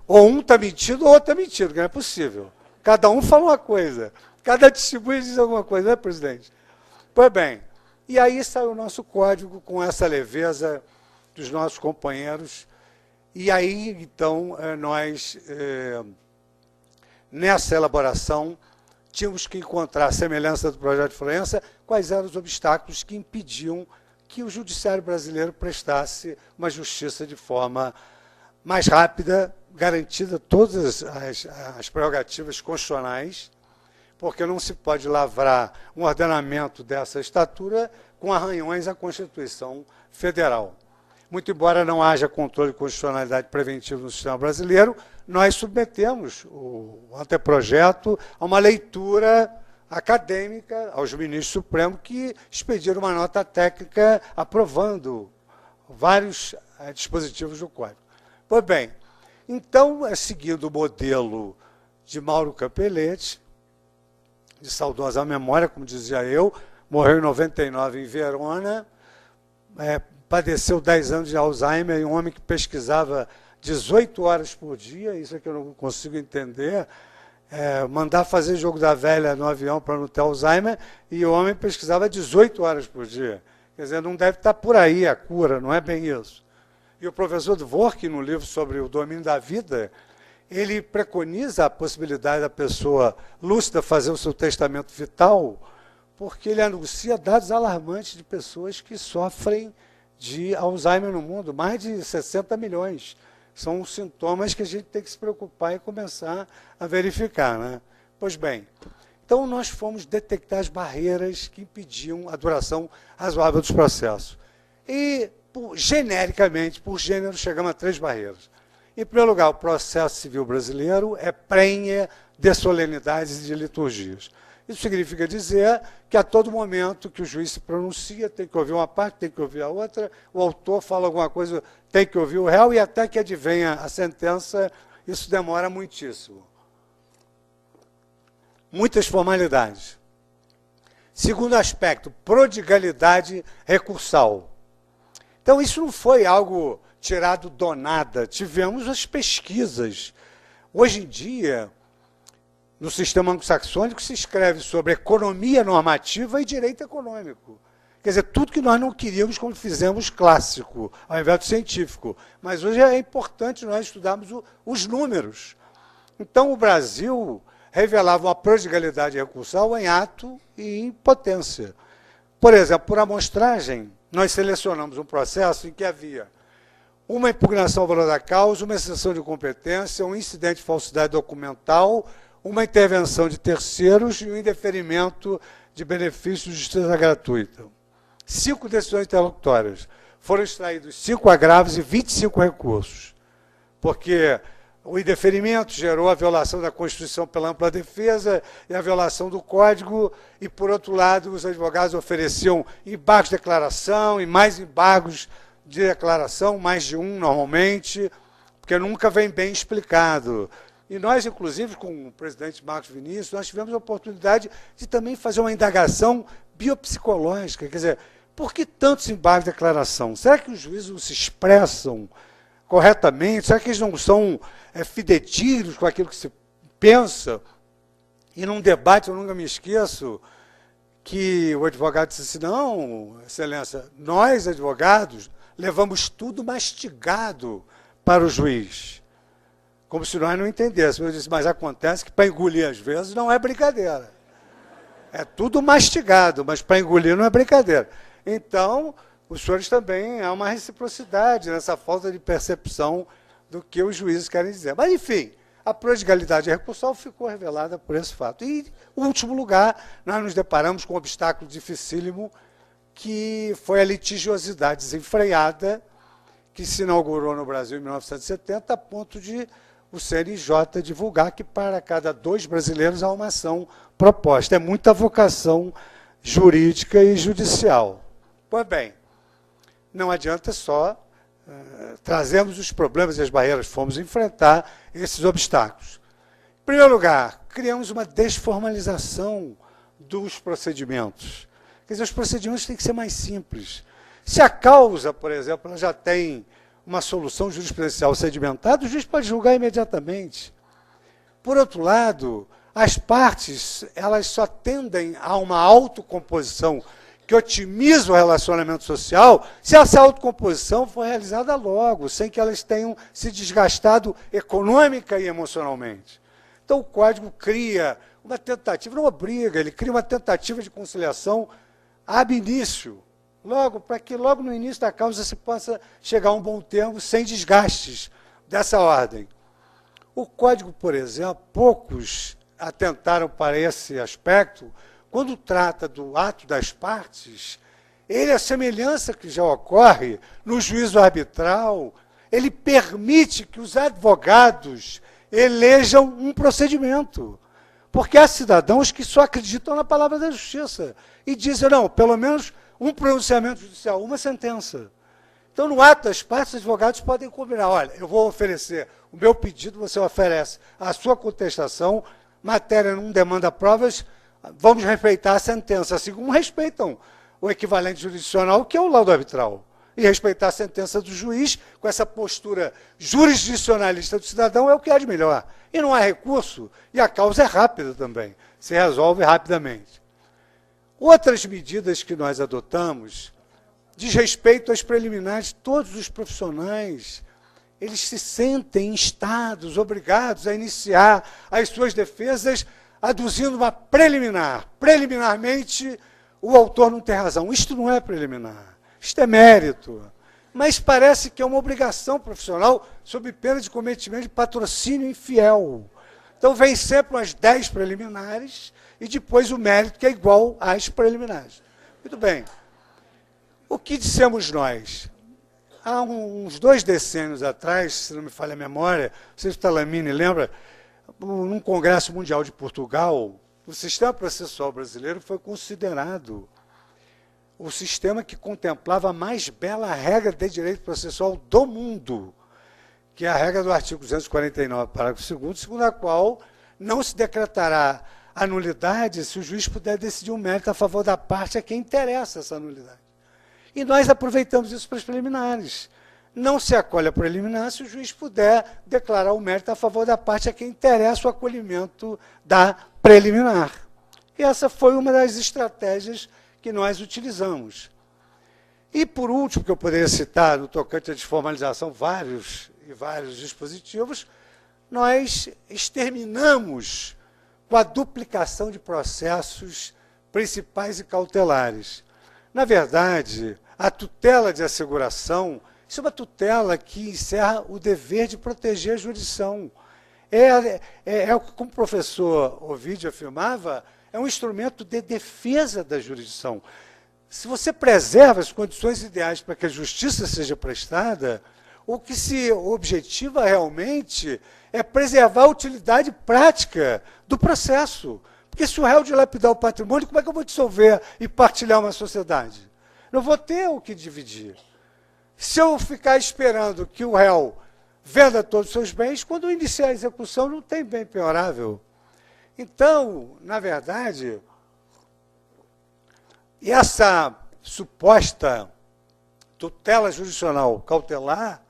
ou um está mentindo, ou outro está mentindo, que não é possível. Cada um fala uma coisa, cada testemunha diz alguma coisa, não é, presidente? Pois bem, e aí saiu o nosso código com essa leveza dos nossos companheiros. E aí, então, nós, nessa elaboração, tínhamos que encontrar a semelhança do projeto de Florença, quais eram os obstáculos que impediam que o judiciário brasileiro prestasse uma justiça de forma mais rápida, garantida todas as prerrogativas constitucionais, porque não se pode lavrar um ordenamento dessa estatura com arranhões à Constituição Federal. Muito embora não haja controle de constitucionalidade preventiva no sistema brasileiro, nós submetemos o anteprojeto a uma leitura acadêmica aos ministros supremos que expediram uma nota técnica aprovando vários dispositivos do Código. Pois bem, então, seguindo o modelo de Mauro Campelletti, de saudosa memória, como dizia eu, morreu em 99 em Verona, padeceu 10 anos de Alzheimer, um homem que pesquisava 18 horas por dia, isso é que eu não consigo entender, mandar fazer jogo da velha no avião para não ter Alzheimer, e o homem pesquisava 18 horas por dia. Quer dizer, não deve estar por aí a cura, não é bem isso. E o professor Dworkin, no livro sobre o domínio da vida, ele preconiza a possibilidade da pessoa lúcida fazer o seu testamento vital, porque ele anuncia dados alarmantes de pessoas que sofrem de Alzheimer no mundo, mais de 60 milhões. São sintomas que a gente tem que se preocupar e começar a verificar, né? Pois bem, então nós fomos detectar as barreiras que impediam a duração razoável dos processos. E, genericamente, por gênero, chegamos a 3 barreiras. Em primeiro lugar, o processo civil brasileiro é prenhe de solenidades e de liturgias. Isso significa dizer que a todo momento que o juiz se pronuncia, tem que ouvir uma parte, tem que ouvir a outra, o autor fala alguma coisa, tem que ouvir o réu, e até que advenha a sentença, isso demora muitíssimo. Muitas formalidades. Segundo aspecto, prodigalidade recursal. Então, isso não foi algo tirado do nada, tivemos as pesquisas. Hoje em dia, no sistema anglo-saxônico, se escreve sobre economia normativa e direito econômico. Quer dizer, tudo que nós não queríamos quando fizemos clássico, ao invés do científico. Mas hoje é importante nós estudarmos os números. Então, o Brasil revelava uma prodigalidade recursal em ato e em potência. Por exemplo, por amostragem, nós selecionamos um processo em que havia uma impugnação ao valor da causa, uma exceção de competência, um incidente de falsidade documental, uma intervenção de terceiros e um indeferimento de benefícios de justiça gratuita. 5 decisões interlocutórias. Foram extraídos 5 agravos e 25 recursos, porque o indeferimento gerou a violação da Constituição pela ampla defesa e a violação do Código, e, por outro lado, os advogados ofereciam embargos de declaração e mais embargos de declaração, mais de um normalmente, porque nunca vem bem explicado. E nós, inclusive, com o presidente Marcos Vinícius, nós tivemos a oportunidade de também fazer uma indagação biopsicológica, quer dizer, por que tantos embargos de declaração? Será que os juízes não se expressam corretamente? Será que eles não são fidedignos com aquilo que se pensa? E num debate, eu nunca me esqueço, que o advogado disse assim, não, excelência, nós, advogados, levamos tudo mastigado para o juiz. Como se nós não entendêssemos. Eu disse, mas acontece que para engolir, às vezes, não é brincadeira. É tudo mastigado, mas para engolir não é brincadeira. Então, os senhores também, há uma reciprocidade nessa falta de percepção do que os juízes querem dizer. Mas, enfim, a prodigalidade recursal ficou revelada por esse fato. E, em último lugar, nós nos deparamos com um obstáculo dificílimo, que foi a litigiosidade desenfreada, que se inaugurou no Brasil em 1970, a ponto de o CNJ divulgar que para cada 2 brasileiros há uma ação proposta. É muita vocação jurídica e judicial. Pois bem, não adianta só trazermos os problemas e as barreiras, fomos enfrentar esses obstáculos. Em primeiro lugar, criamos uma desformalização dos procedimentos. Quer dizer, os procedimentos têm que ser mais simples. Se a causa, por exemplo, ela já tem uma solução jurisprudencial sedimentada, o juiz pode julgar imediatamente. Por outro lado, as partes elas só tendem a uma autocomposição que otimiza o relacionamento social se essa autocomposição for realizada logo, sem que elas tenham se desgastado econômica e emocionalmente. Então, o Código cria uma tentativa, não obriga, ele cria uma tentativa de conciliação ab início, logo, para que logo no início da causa se possa chegar a um bom termo sem desgastes dessa ordem. O Código, por exemplo, poucos atentaram para esse aspecto, quando trata do ato das partes, ele, a semelhança que já ocorre no juízo arbitral, ele permite que os advogados elejam um procedimento. Porque há cidadãos que só acreditam na palavra da justiça e dizem, não, pelo menos um pronunciamento judicial, uma sentença. Então, no ato das partes, os advogados podem combinar, olha, eu vou oferecer o meu pedido, você oferece a sua contestação, matéria não demanda provas, vamos respeitar a sentença, assim como respeitam o equivalente jurisdicional, que é o laudo arbitral, e respeitar a sentença do juiz, com essa postura jurisdicionalista do cidadão, é o que há de melhor. E não há recurso, e a causa é rápida também, se resolve rapidamente. Outras medidas que nós adotamos diz respeito às preliminares. Todos os profissionais, eles se sentem instados, obrigados a iniciar as suas defesas aduzindo uma preliminar. Preliminarmente, o autor não tem razão. Isto não é preliminar, isto é mérito. Mas parece que é uma obrigação profissional sob pena de cometimento de patrocínio infiel. Então, vem sempre umas 10 preliminares e depois o mérito, que é igual às preliminares. Muito bem. O que dissemos nós? Há uns 2 decênios atrás, se não me falha a memória, não sei se o Talamini lembra, num Congresso Mundial de Portugal, o sistema processual brasileiro foi considerado o sistema que contemplava a mais bela regra de direito processual do mundo, que é a regra do artigo 249, parágrafo 2º, segundo a qual não se decretará a nulidade se o juiz puder decidir um mérito a favor da parte a quem interessa essa nulidade. E nós aproveitamos isso para as preliminares. Não se acolhe a preliminar se o juiz puder declarar o mérito a favor da parte a quem interessa o acolhimento da preliminar. E essa foi uma das estratégias que nós utilizamos. E, por último, que eu poderia citar, no tocante à desformalização, vários dispositivos, nós exterminamos com a duplicação de processos principais e cautelares. Na verdade, a tutela de asseguração, isso é uma tutela que encerra o dever de proteger a jurisdição. Como o professor Ovidio afirmava, é um instrumento de defesa da jurisdição. Se você preserva as condições ideais para que a justiça seja prestada, o que se objetiva realmente é preservar a utilidade prática do processo. Porque se o réu dilapidar o patrimônio, como é que eu vou dissolver e partilhar uma sociedade? Não vou ter o que dividir. Se eu ficar esperando que o réu venda todos os seus bens, quando iniciar a execução não tem bem penhorável. Então, na verdade, essa suposta tutela jurisdicional cautelar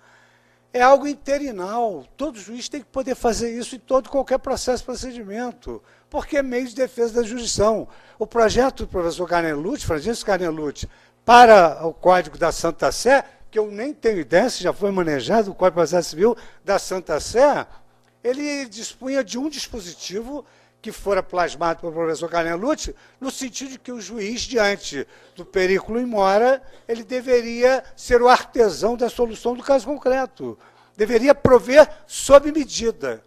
é algo interinal. Todo juiz tem que poder fazer isso em todo qualquer processo, procedimento, porque é meio de defesa da jurisdição. O projeto do professor Carnelucci, Francisco Carnelucci, para o Código da Santa Sé, que eu nem tenho ideia se já foi manejado, o Código de Processo Civil da Santa Sé, ele dispunha de um dispositivo que fora plasmado pelo professor Carnelucci, no sentido de que o juiz, diante do periculo in mora, ele deveria ser o artesão da solução do caso concreto. Deveria prover sob medida.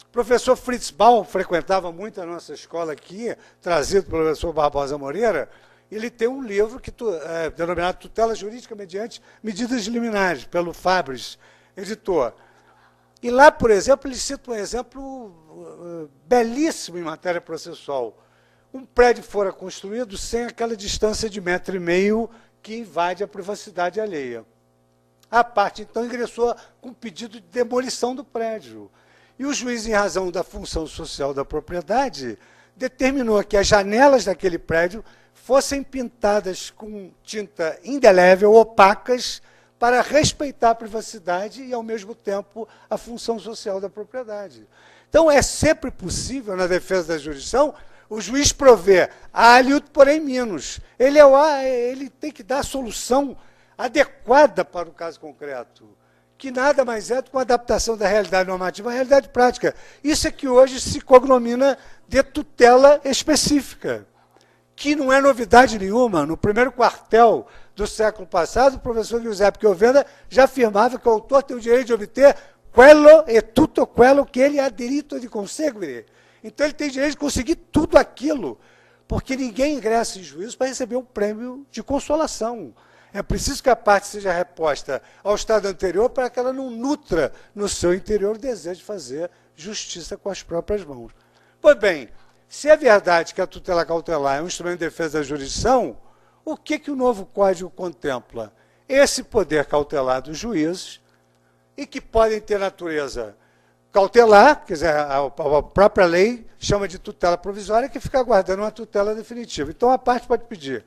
O professor Fritz Baum frequentava muito a nossa escola aqui, trazido pelo professor Barbosa Moreira. Ele tem um livro que denominado Tutela Jurídica mediante Medidas Liminares, pelo Fabris, editor. E lá, por exemplo, ele cita um exemplo belíssimo em matéria processual. Um prédio fora construído sem aquela distância de 1,5 m que invade a privacidade alheia. A parte, então, ingressou com pedido de demolição do prédio. E o juiz, em razão da função social da propriedade, determinou que as janelas daquele prédio fossem pintadas com tinta indelével, opacas, para respeitar a privacidade e, ao mesmo tempo, a função social da propriedade. Então, é sempre possível, na defesa da jurisdição, o juiz prover aliud, porém menos. Ele tem que dar a solução adequada para o caso concreto, que nada mais é do que uma adaptação da realidade normativa à realidade prática. Isso é que hoje se cognomina de tutela específica, que não é novidade nenhuma. No primeiro quartel do século passado, o professor Giuseppe Chiovenda já afirmava que o autor tem o direito de obter quello e tutto quello que ele ha diritto di conseguire. Então, ele tem direito de conseguir tudo aquilo, porque ninguém ingressa em juízo para receber um prêmio de consolação. É preciso que a parte seja reposta ao estado anterior para que ela não nutra no seu interior o desejo de fazer justiça com as próprias mãos. Pois bem, se é verdade que a tutela cautelar é um instrumento de defesa da jurisdição, o que o novo Código contempla? Esse poder cautelar dos juízes, e que podem ter natureza cautelar, quer dizer, a própria lei chama de tutela provisória, que fica aguardando uma tutela definitiva. Então, a parte pode pedir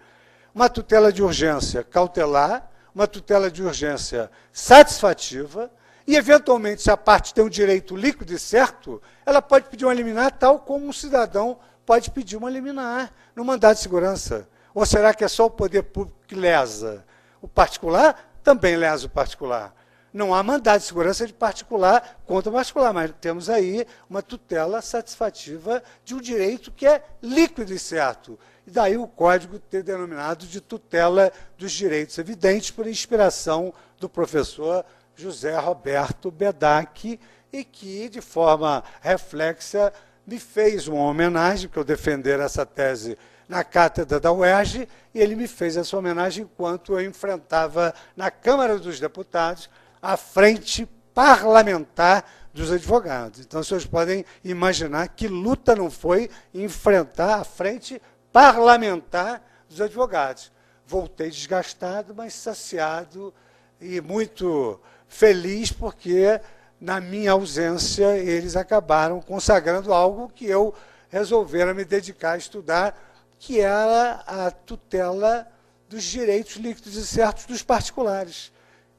uma tutela de urgência cautelar, uma tutela de urgência satisfativa, e, eventualmente, se a parte tem um direito líquido e certo, ela pode pedir uma liminar, tal como um cidadão pode pedir uma liminar no mandado de segurança. Ou será que é só o poder público que lesa? O particular também lesa o particular. Não há mandado de segurança de particular contra particular, mas temos aí uma tutela satisfativa de um direito que é líquido e certo. E daí o Código ter denominado de tutela dos direitos evidentes por inspiração do professor José Roberto Bedac, e que, de forma reflexa, me fez uma homenagem, porque eu defender essa tese na cátedra da UERJ, e ele me fez essa homenagem enquanto eu enfrentava na Câmara dos Deputados a frente parlamentar dos advogados. Então, vocês podem imaginar que luta não foi enfrentar a frente parlamentar dos advogados. Voltei desgastado, mas saciado e muito feliz, porque, na minha ausência, eles acabaram consagrando algo que eu resolvera me dedicar a estudar, que era a tutela dos direitos líquidos e certos dos particulares.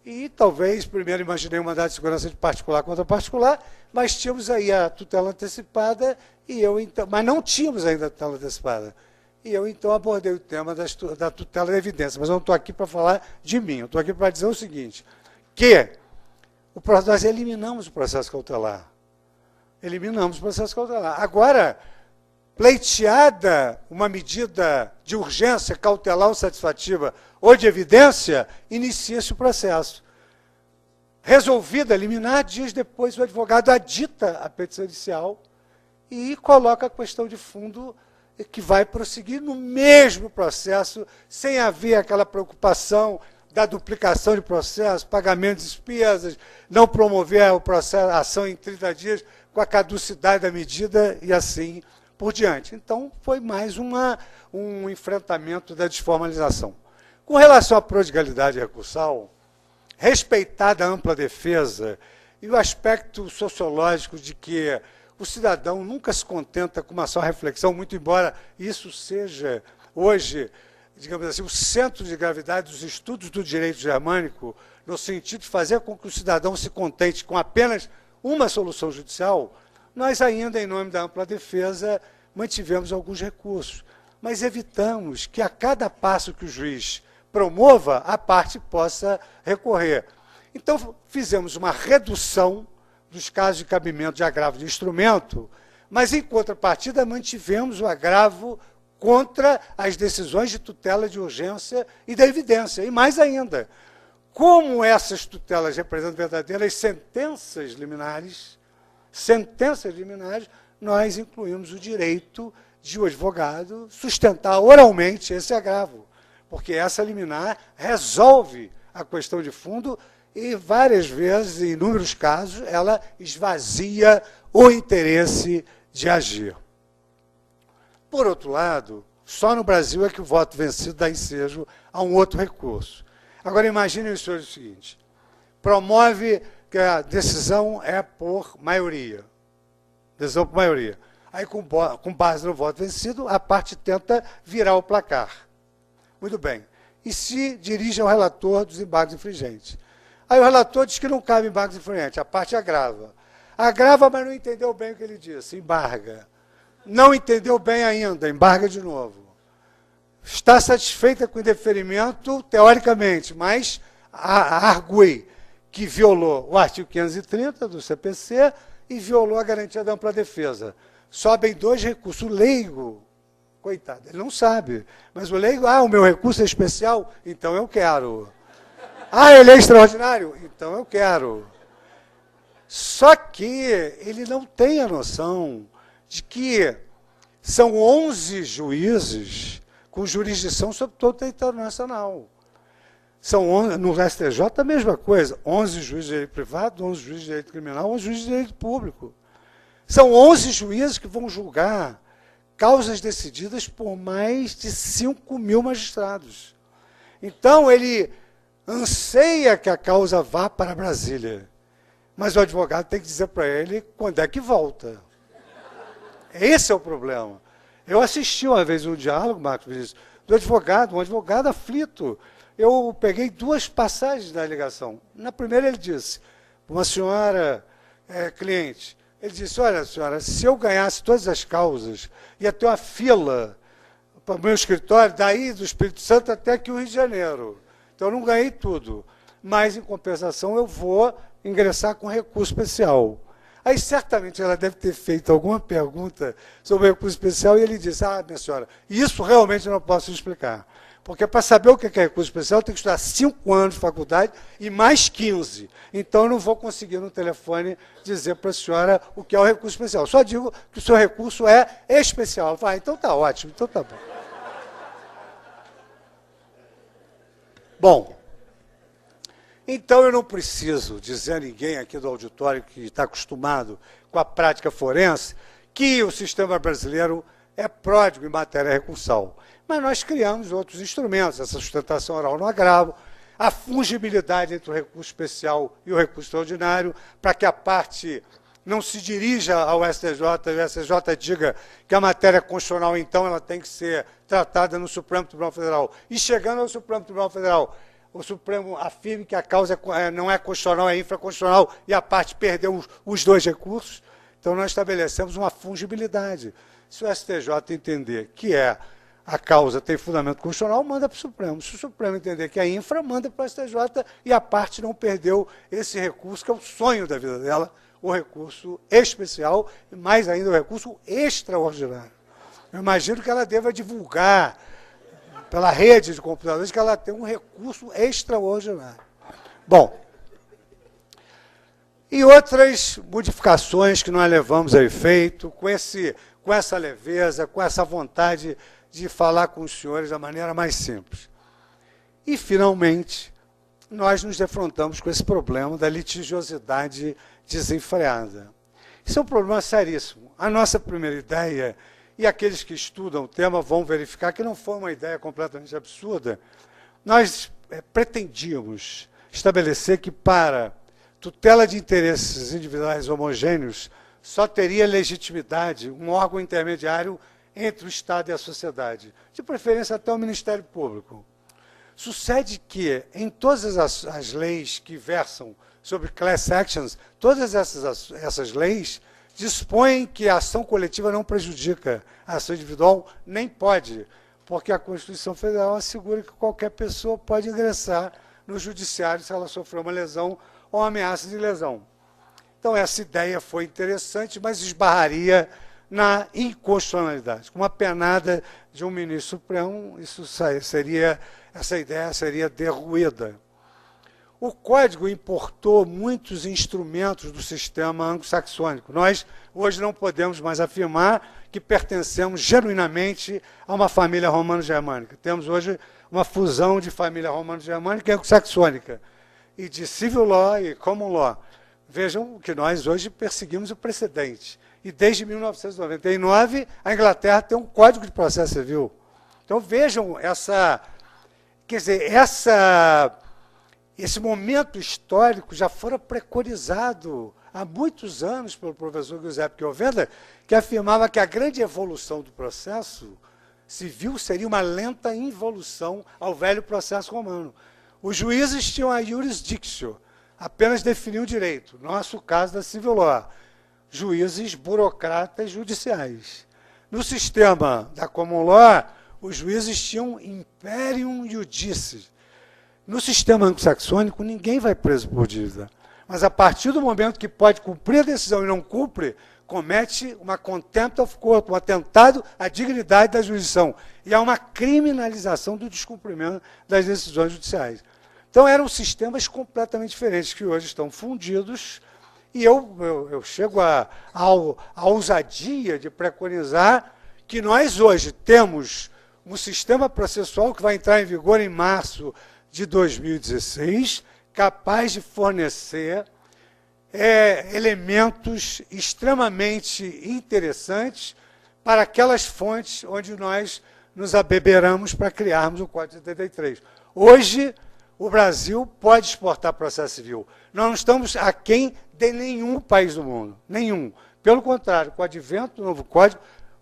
E talvez, primeiro imaginei um mandado de segurança de particular contra particular, mas tínhamos aí a tutela antecipada, e eu então, mas não tínhamos ainda a tutela antecipada. E eu então abordei o tema da tutela da evidência, mas eu não estou aqui para falar de mim, eu estou aqui para dizer o seguinte, que nós eliminamos o processo cautelar. Eliminamos o processo cautelar. Agora, pleiteada uma medida de urgência cautelar ou satisfativa ou de evidência, inicia-se o processo. Resolvida a liminar, dias depois o advogado adita a petição inicial e coloca a questão de fundo que vai prosseguir no mesmo processo, sem haver aquela preocupação da duplicação de processo, pagamento de despesas, não promover o processo, a ação em 30 dias com a caducidade da medida e assim por diante. Então, foi mais um enfrentamento da desformalização. Com relação à prodigalidade recursal, respeitada a ampla defesa e o aspecto sociológico de que o cidadão nunca se contenta com uma só reflexão, muito embora isso seja, hoje, digamos assim, o centro de gravidade dos estudos do direito germânico, no sentido de fazer com que o cidadão se contente com apenas uma solução judicial, nós ainda, em nome da ampla defesa, mantivemos alguns recursos. Mas evitamos que a cada passo que o juiz promova, a parte possa recorrer. Então, fizemos uma redução dos casos de cabimento de agravo de instrumento, mas, em contrapartida, mantivemos o agravo contra as decisões de tutela de urgência e da evidência. E mais ainda, como essas tutelas representam verdadeiras sentenças liminares, nós incluímos o direito de o advogado sustentar oralmente esse agravo, porque essa liminar resolve a questão de fundo e, várias vezes, em inúmeros casos, ela esvazia o interesse de agir. Por outro lado, só no Brasil é que o voto vencido dá ensejo a um outro recurso. Agora, imaginem os senhores o seguinte: promove que a decisão é por maioria. Decisão por maioria. Aí, com base no voto vencido, a parte tenta virar o placar. Muito bem. E se dirige ao relator dos embargos infringentes. Aí o relator diz que não cabe embargos infringentes, a parte agrava. Agrava, mas não entendeu bem o que ele disse, embarga. Não entendeu bem ainda, embarga de novo. Está satisfeita com o indeferimento, teoricamente, mas argue que violou o artigo 530 do CPC e violou a garantia da ampla defesa. Sobem dois recursos. O leigo, coitado, ele não sabe, mas o leigo, o meu recurso é especial, então eu quero. Ele é extraordinário, então eu quero. Só que ele não tem a noção de que são 11 juízes com jurisdição sobre todo o território nacional. São 11, no STJ a mesma coisa, 11 juízes de direito privado, 11 juízes de direito criminal, 11 juízes de direito público. São 11 juízes que vão julgar causas decididas por mais de 5 mil magistrados. Então, ele anseia que a causa vá para Brasília, mas o advogado tem que dizer para ele quando é que volta. Esse é o problema. Eu assisti uma vez um diálogo, Marcos, do advogado, um advogado aflito. Eu peguei duas passagens da ligação. Na primeira ele disse, uma senhora cliente, ele disse, olha, senhora, se eu ganhasse todas as causas, ia ter uma fila para o meu escritório, daí do Espírito Santo até aqui o Rio de Janeiro. Então, eu não ganhei tudo. Mas, em compensação, eu vou ingressar com recurso especial. Aí, certamente, ela deve ter feito alguma pergunta sobre o recurso especial e ele disse, minha senhora, isso realmente eu não posso explicar. Porque, para saber o que é recurso especial, eu tenho que estudar 5 anos de faculdade e mais 15. Então, eu não vou conseguir, no telefone, dizer para a senhora o que é o recurso especial. Só digo que o seu recurso é especial. Ela fala, então está ótimo, então está bom. Bom, então eu não preciso dizer a ninguém aqui do auditório que está acostumado com a prática forense que o sistema brasileiro é pródigo em matéria recursal. Mas nós criamos outros instrumentos, essa sustentação oral no agravo, a fungibilidade entre o recurso especial e o recurso extraordinário, para que a parte não se dirija ao STJ e o STJ diga que a matéria constitucional, então, ela tem que ser tratada no Supremo Tribunal Federal. E chegando ao Supremo Tribunal Federal, o Supremo afirme que a causa não é constitucional, é infraconstitucional, e a parte perdeu os dois recursos. Então, nós estabelecemos uma fungibilidade. Se o STJ entender que a causa tem fundamento constitucional, manda para o Supremo. Se o Supremo entender que é infra, manda para o STJ, e a parte não perdeu esse recurso, que é o sonho da vida dela, o recurso especial, e mais ainda o recurso extraordinário. Eu imagino que ela deva divulgar pela rede de computadores que ela tem um recurso extraordinário. Bom, e outras modificações que nós levamos a efeito, com essa leveza, com essa vontade de falar com os senhores da maneira mais simples. E, finalmente, nós nos defrontamos com esse problema da litigiosidade desenfreada. Isso é um problema seríssimo. A nossa primeira ideia, e aqueles que estudam o tema vão verificar que não foi uma ideia completamente absurda, nós pretendíamos estabelecer que, para tutela de interesses individuais homogêneos só teria legitimidade um órgão intermediário entre o Estado e a sociedade, de preferência até o Ministério Público. Sucede que, em todas as leis que versam sobre class actions, todas essas leis dispõem que a ação coletiva não prejudica a ação individual, nem pode, porque a Constituição Federal assegura que qualquer pessoa pode ingressar no judiciário se ela sofreu uma lesão ou uma ameaça de lesão. Então, essa ideia foi interessante, mas esbarraria na inconstitucionalidade. Com uma penada de um ministro supremo, essa ideia seria derruída. O Código importou muitos instrumentos do sistema anglo-saxônico. Nós, hoje, não podemos mais afirmar que pertencemos genuinamente a uma família romano-germânica. Temos hoje uma fusão de família romano-germânica e anglo-saxônica, e de civil law e common law. Vejam que nós hoje perseguimos o precedente. E desde 1999, a Inglaterra tem um Código de Processo Civil. Então vejam esse momento histórico já fora preconizado há muitos anos pelo professor Giuseppe Chiovenda, que afirmava que a grande evolução do processo civil seria uma lenta involução ao velho processo romano. Os juízes tinham a jurisdictio, apenas definiam o direito. Nosso caso da civil law, juízes burocratas judiciais. No sistema da common law, os juízes tinham imperium judicis. No sistema anglo-saxônico, ninguém vai preso por dívida. Mas, a partir do momento que pode cumprir a decisão e não cumpre, comete uma contempt of court, um atentado à dignidade da jurisdição. E há uma criminalização do descumprimento das decisões judiciais. Então, eram sistemas completamente diferentes, que hoje estão fundidos, e eu chego à ousadia de preconizar que nós hoje temos um sistema processual que vai entrar em vigor em março de 2016, capaz de fornecer elementos extremamente interessantes para aquelas fontes onde nós nos abeberamos para criarmos o Código de 73. Hoje, o Brasil pode exportar processo civil. Nós não estamos aquém de nenhum país do mundo, nenhum. Pelo contrário, com o advento do novo Código,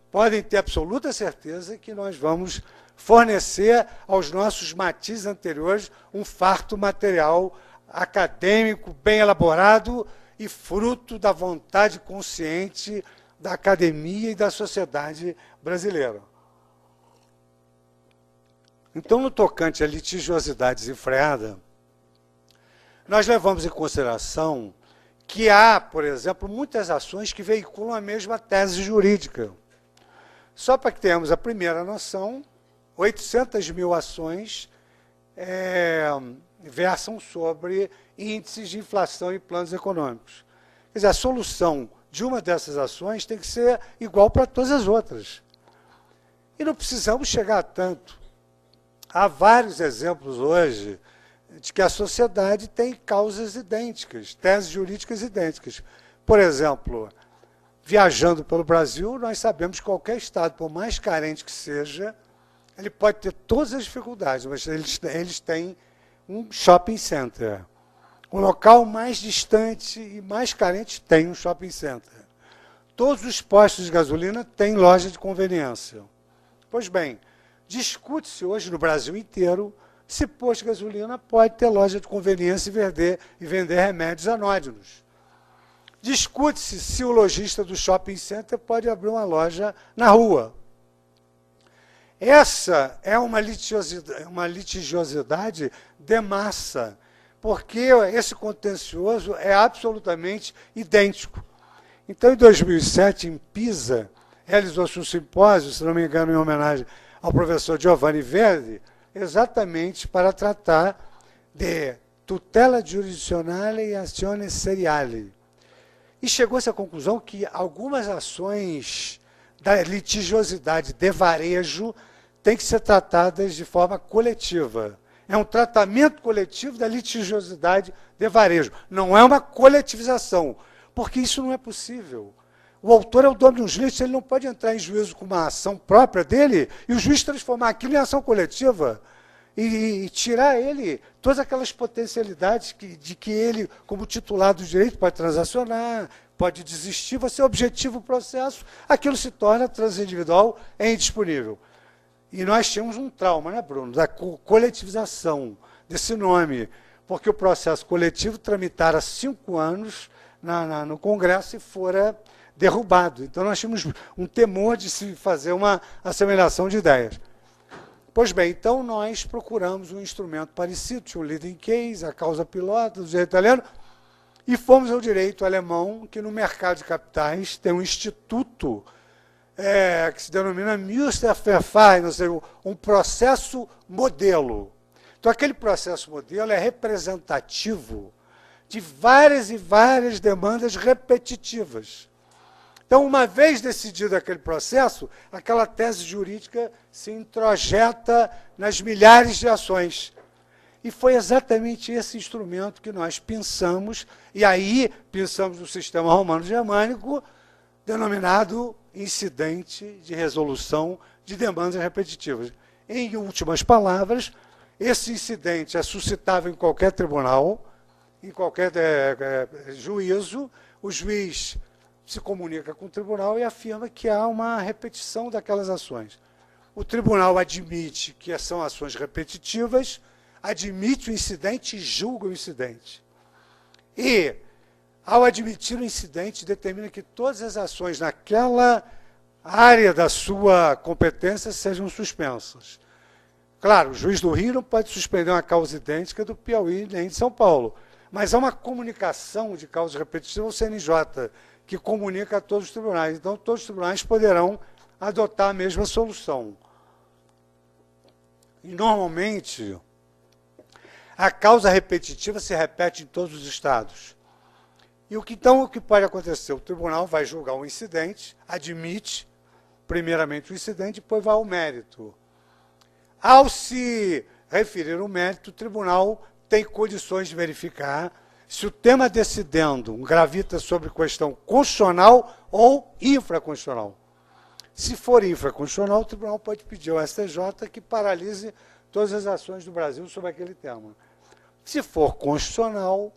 podem ter absoluta certeza que nós vamos fornecer aos nossos matizes anteriores um farto material acadêmico, bem elaborado e fruto da vontade consciente da academia e da sociedade brasileira. Então, no tocante à litigiosidade desenfreada, nós levamos em consideração que há, por exemplo, muitas ações que veiculam a mesma tese jurídica. Só para que tenhamos a primeira noção, 800 mil ações versam sobre índices de inflação e planos econômicos. Quer dizer, a solução de uma dessas ações tem que ser igual para todas as outras. E não precisamos chegar a tanto. Há vários exemplos hoje de que a sociedade tem causas idênticas, teses jurídicas idênticas. Por exemplo, viajando pelo Brasil, nós sabemos que qualquer estado, por mais carente que seja, ele pode ter todas as dificuldades, mas eles têm um shopping center. O local mais distante e mais carente tem um shopping center. Todos os postos de gasolina têm loja de conveniência. Pois bem, discute-se hoje no Brasil inteiro se posto de gasolina pode ter loja de conveniência e vender remédios anódinos. Discute-se se o lojista do shopping center pode abrir uma loja na rua. Essa é uma litigiosidade de massa, porque esse contencioso é absolutamente idêntico. Então, em 2007, em Pisa, realizou-se um simpósio, se não me engano, em homenagem ao professor Giovanni Verdi, exatamente para tratar de tutela jurisdicionale e azione seriale. E chegou-se à conclusão que algumas ações da litigiosidade de varejo têm que ser tratadas de forma coletiva. É um tratamento coletivo da litigiosidade de varejo. Não é uma coletivização, porque isso não é possível. O autor é o dono de um juiz, ele não pode entrar em juízo com uma ação própria dele e o juiz transformar aquilo em ação coletiva. e tirar ele todas aquelas potencialidades de que ele, como titular do direito, pode transacionar, pode desistir, você objetiva o processo, aquilo se torna transindividual e indisponível. E nós tínhamos um trauma, né, Bruno, da coletivização desse nome, porque o processo coletivo tramitara 5 anos no Congresso e fora derrubado. Então, nós tínhamos um temor de se fazer uma assimilação de ideias. Pois bem, então nós procuramos um instrumento parecido, tinha o leading case, a causa pilota do direito italiano, e fomos ao direito alemão, que no mercado de capitais tem um instituto que se denomina Musterverfahren, ou seja, um processo modelo. Então, aquele processo modelo é representativo de várias e várias demandas repetitivas. Então, uma vez decidido aquele processo, aquela tese jurídica se introjeta nas milhares de ações. E foi exatamente esse instrumento que nós pensamos, e aí pensamos no sistema romano-germânico, denominado incidente de resolução de demandas repetitivas. Em últimas palavras, esse incidente é suscitável em qualquer tribunal, em qualquer juízo, o juiz se comunica com o tribunal e afirma que há uma repetição daquelas ações. O tribunal admite que são ações repetitivas, admite o incidente e julga o incidente. E, ao admitir o incidente, determina que todas as ações naquela área da sua competência sejam suspensas. Claro, o juiz do Rio não pode suspender uma causa idêntica do Piauí nem de São Paulo, mas há uma comunicação de causa repetitiva ao CNJ, que comunica a todos os tribunais. Então, todos os tribunais poderão adotar a mesma solução. E, normalmente, a causa repetitiva se repete em todos os estados. E então, o que pode acontecer? O tribunal vai julgar um incidente, admite, primeiramente, o incidente, depois vai ao mérito. Ao se referir ao mérito, o tribunal tem condições de verificar se o tema decidendo gravita sobre questão constitucional ou infraconstitucional. Se for infraconstitucional, o tribunal pode pedir ao STJ que paralise todas as ações do Brasil sobre aquele tema. Se for constitucional,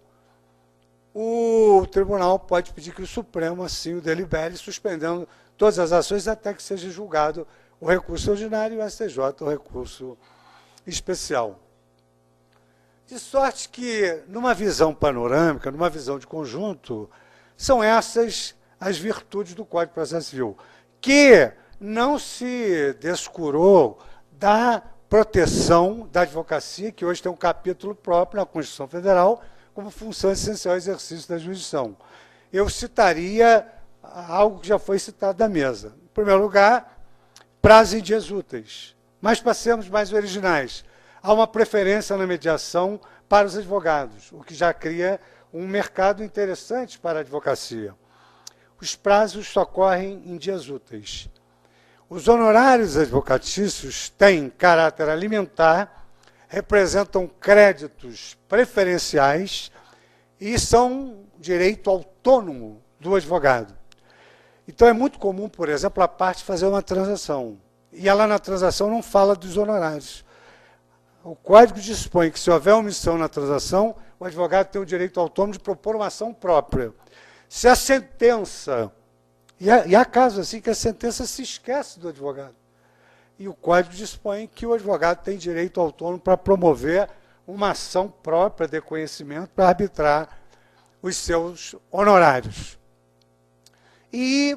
o tribunal pode pedir que o Supremo assim o delibere, suspendendo todas as ações até que seja julgado o recurso ordinário e o STJ o recurso especial. De sorte que, numa visão panorâmica, numa visão de conjunto, são essas as virtudes do Código de Processo Civil, que não se descurou da proteção da advocacia, que hoje tem um capítulo próprio na Constituição Federal, como função essencial ao exercício da jurisdição. Eu citaria algo que já foi citado da mesa. Em primeiro lugar, prazo em dias úteis. Mas, para sermos mais originais, há uma preferência na mediação para os advogados, o que já cria um mercado interessante para a advocacia. Os prazos só correm em dias úteis. Os honorários advocatícios têm caráter alimentar, representam créditos preferenciais e são direito autônomo do advogado. Então, é muito comum, por exemplo, a parte fazer uma transação. E ela, na transação, não fala dos honorários. O Código dispõe que, se houver omissão na transação, o advogado tem o direito autônomo de propor uma ação própria. Se a sentença... E há casos assim que a sentença se esquece do advogado. E o Código dispõe que o advogado tem direito autônomo para promover uma ação própria de conhecimento para arbitrar os seus honorários. E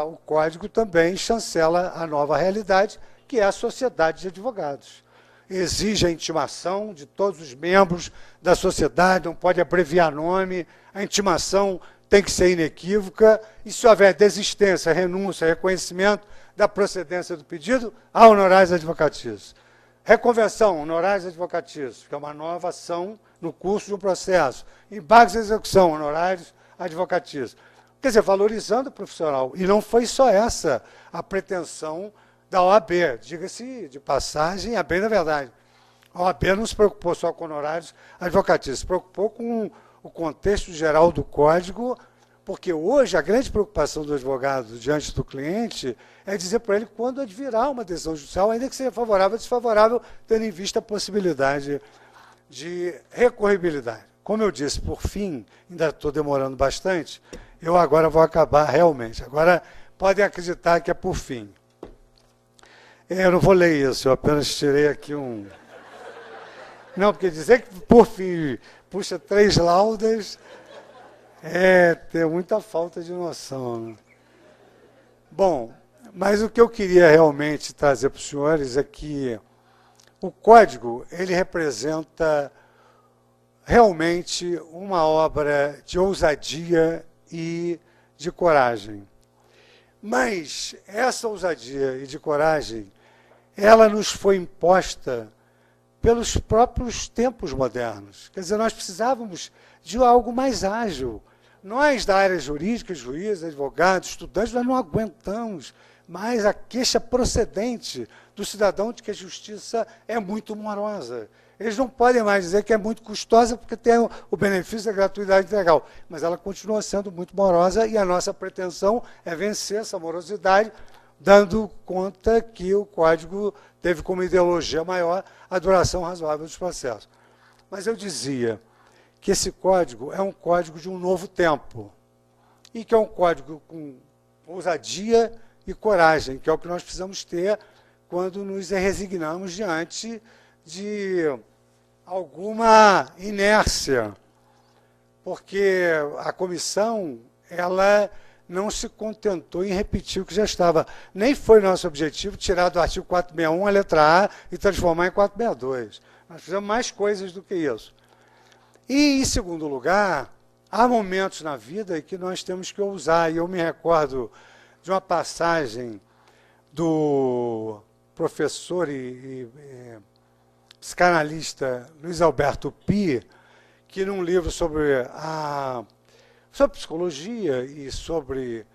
o Código também chancela a nova realidade, que é a sociedade de advogados. Exige a intimação de todos os membros da sociedade, não pode abreviar nome, a intimação tem que ser inequívoca, e se houver desistência, renúncia, reconhecimento da procedência do pedido, há honorários advocatícios. Reconversão, honorários advocatícios, que é uma nova ação no curso de um processo. Embargos de execução, honorários advocatícios. Quer dizer, valorizando o profissional. E não foi só essa a pretensão da OAB. Diga-se de passagem, é bem da verdade. A OAB não se preocupou só com honorários advocatícios, se preocupou com o contexto geral do Código, Porque hoje a grande preocupação do advogado diante do cliente é dizer para ele quando advirá uma decisão judicial, ainda que seja favorável ou desfavorável, tendo em vista a possibilidade de recorribilidade. Como eu disse, por fim, ainda estou demorando bastante, eu agora vou acabar realmente. Agora, podem acreditar que é por fim. Eu não vou ler isso, eu apenas tirei aqui um... Não, porque dizer que por fim puxa 3 laudas é ter muita falta de noção, né? Bom, mas o que eu queria realmente trazer para os senhores é que o código, ele representa realmente uma obra de ousadia e de coragem. Mas essa ousadia e de coragem, ela nos foi imposta pelos próprios tempos modernos. Quer dizer, nós precisávamos de algo mais ágil. Nós, da área jurídica, juízes, advogados, estudantes, nós não aguentamos mais a queixa procedente do cidadão de que a justiça é muito morosa. Eles não podem mais dizer que é muito custosa porque tem o benefício da gratuidade integral, mas ela continua sendo muito morosa e a nossa pretensão é vencer essa morosidade, dando conta que o Código teve como ideologia maior a duração razoável dos processos. Mas eu dizia que esse código é um código de um novo tempo e que é um código com ousadia e coragem, que é o que nós precisamos ter quando nos resignamos diante de alguma inércia, porque a comissão, ela não se contentou em repetir o que já estava. Nem foi nosso objetivo tirar do artigo 461 a letra A e transformar em 462. Nós fizemos mais coisas do que isso. E, em segundo lugar, há momentos na vida em que nós temos que ousar. E eu me recordo de uma passagem do professor e psicanalista Luiz Alberto Pie, que num livro sobre psicologia e sobre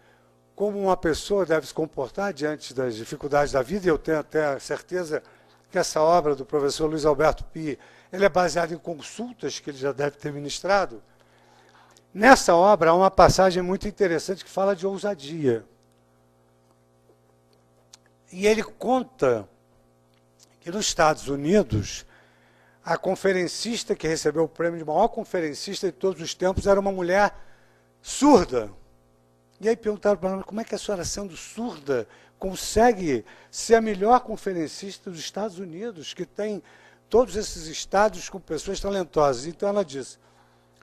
como uma pessoa deve se comportar diante das dificuldades da vida, e eu tenho até a certeza que essa obra do professor Luiz Alberto Pie, ele é baseado em consultas que ele já deve ter ministrado. Nessa obra há uma passagem muito interessante que fala de ousadia. E ele conta que nos Estados Unidos, a conferencista que recebeu o prêmio de maior conferencista de todos os tempos era uma mulher surda. E aí perguntaram para ela, como é que a senhora, sendo surda, consegue ser a melhor conferencista dos Estados Unidos, que tem todos esses estados com pessoas talentosas? Então ela disse,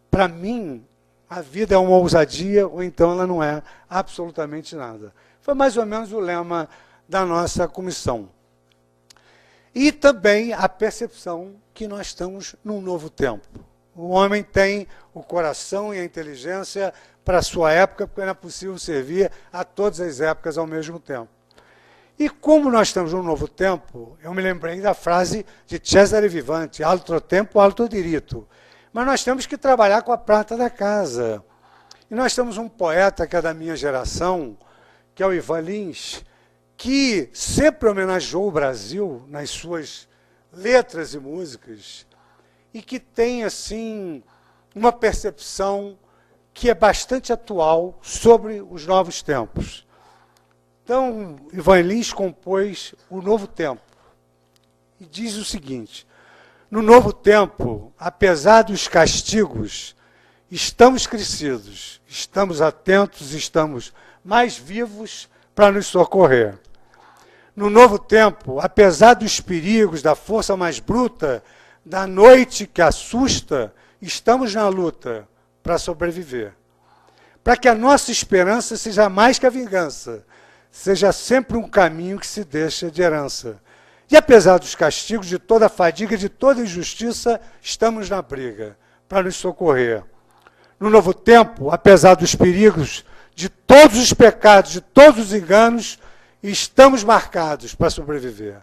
para mim, a vida é uma ousadia, ou então ela não é absolutamente nada. Foi mais ou menos o lema da nossa comissão. E também a percepção que nós estamos num novo tempo. O homem tem o coração e a inteligência para a sua época, porque não é possível servir a todas as épocas ao mesmo tempo. E como nós estamos num novo tempo, eu me lembrei da frase de Cesare Vivante, altro tempo, altro diritto. Mas nós temos que trabalhar com a prata da casa. E nós temos um poeta que é da minha geração, que é o Ivan Lins, que sempre homenageou o Brasil nas suas letras e músicas, e que tem, assim, uma percepção que é bastante atual sobre os novos tempos. Então, Ivan Lins compôs O Novo Tempo, e diz o seguinte, no novo tempo, apesar dos castigos, estamos crescidos, estamos atentos, estamos mais vivos para nos socorrer. No novo tempo, apesar dos perigos, da força mais bruta, da noite que assusta, estamos na luta para sobreviver. Para que a nossa esperança seja mais que a vingança, seja sempre um caminho que se deixa de herança. E apesar dos castigos, de toda a fadiga, de toda injustiça, estamos na briga para nos socorrer. No novo tempo, apesar dos perigos, de todos os pecados, de todos os enganos, estamos marcados para sobreviver.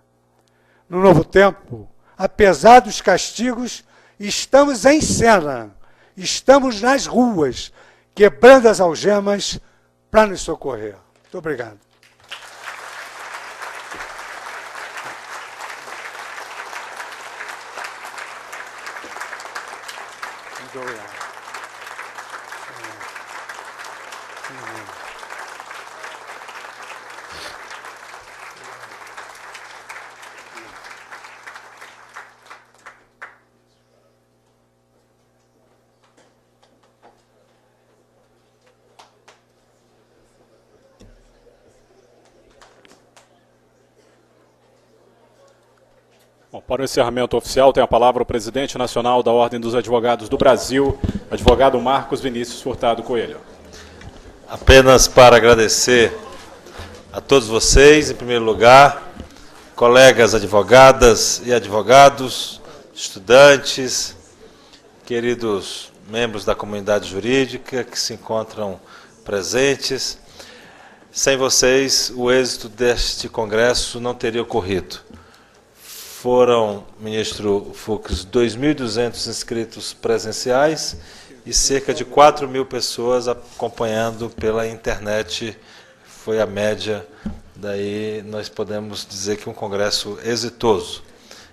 No novo tempo, apesar dos castigos, estamos em cena, estamos nas ruas, quebrando as algemas para nos socorrer. Muito obrigado. Muito obrigado. Bom, para o encerramento oficial, tem a palavra o presidente nacional da Ordem dos Advogados do Brasil, advogado Marcos Vinícius Furtado Coelho. Apenas para agradecer a todos vocês, em primeiro lugar, colegas advogadas e advogados, estudantes, queridos membros da comunidade jurídica que se encontram presentes. Sem vocês, o êxito deste congresso não teria ocorrido. Foram, ministro Fux, 2.200 inscritos presenciais e cerca de 4.000 pessoas acompanhando pela internet. Foi a média, daí nós podemos dizer que um congresso exitoso,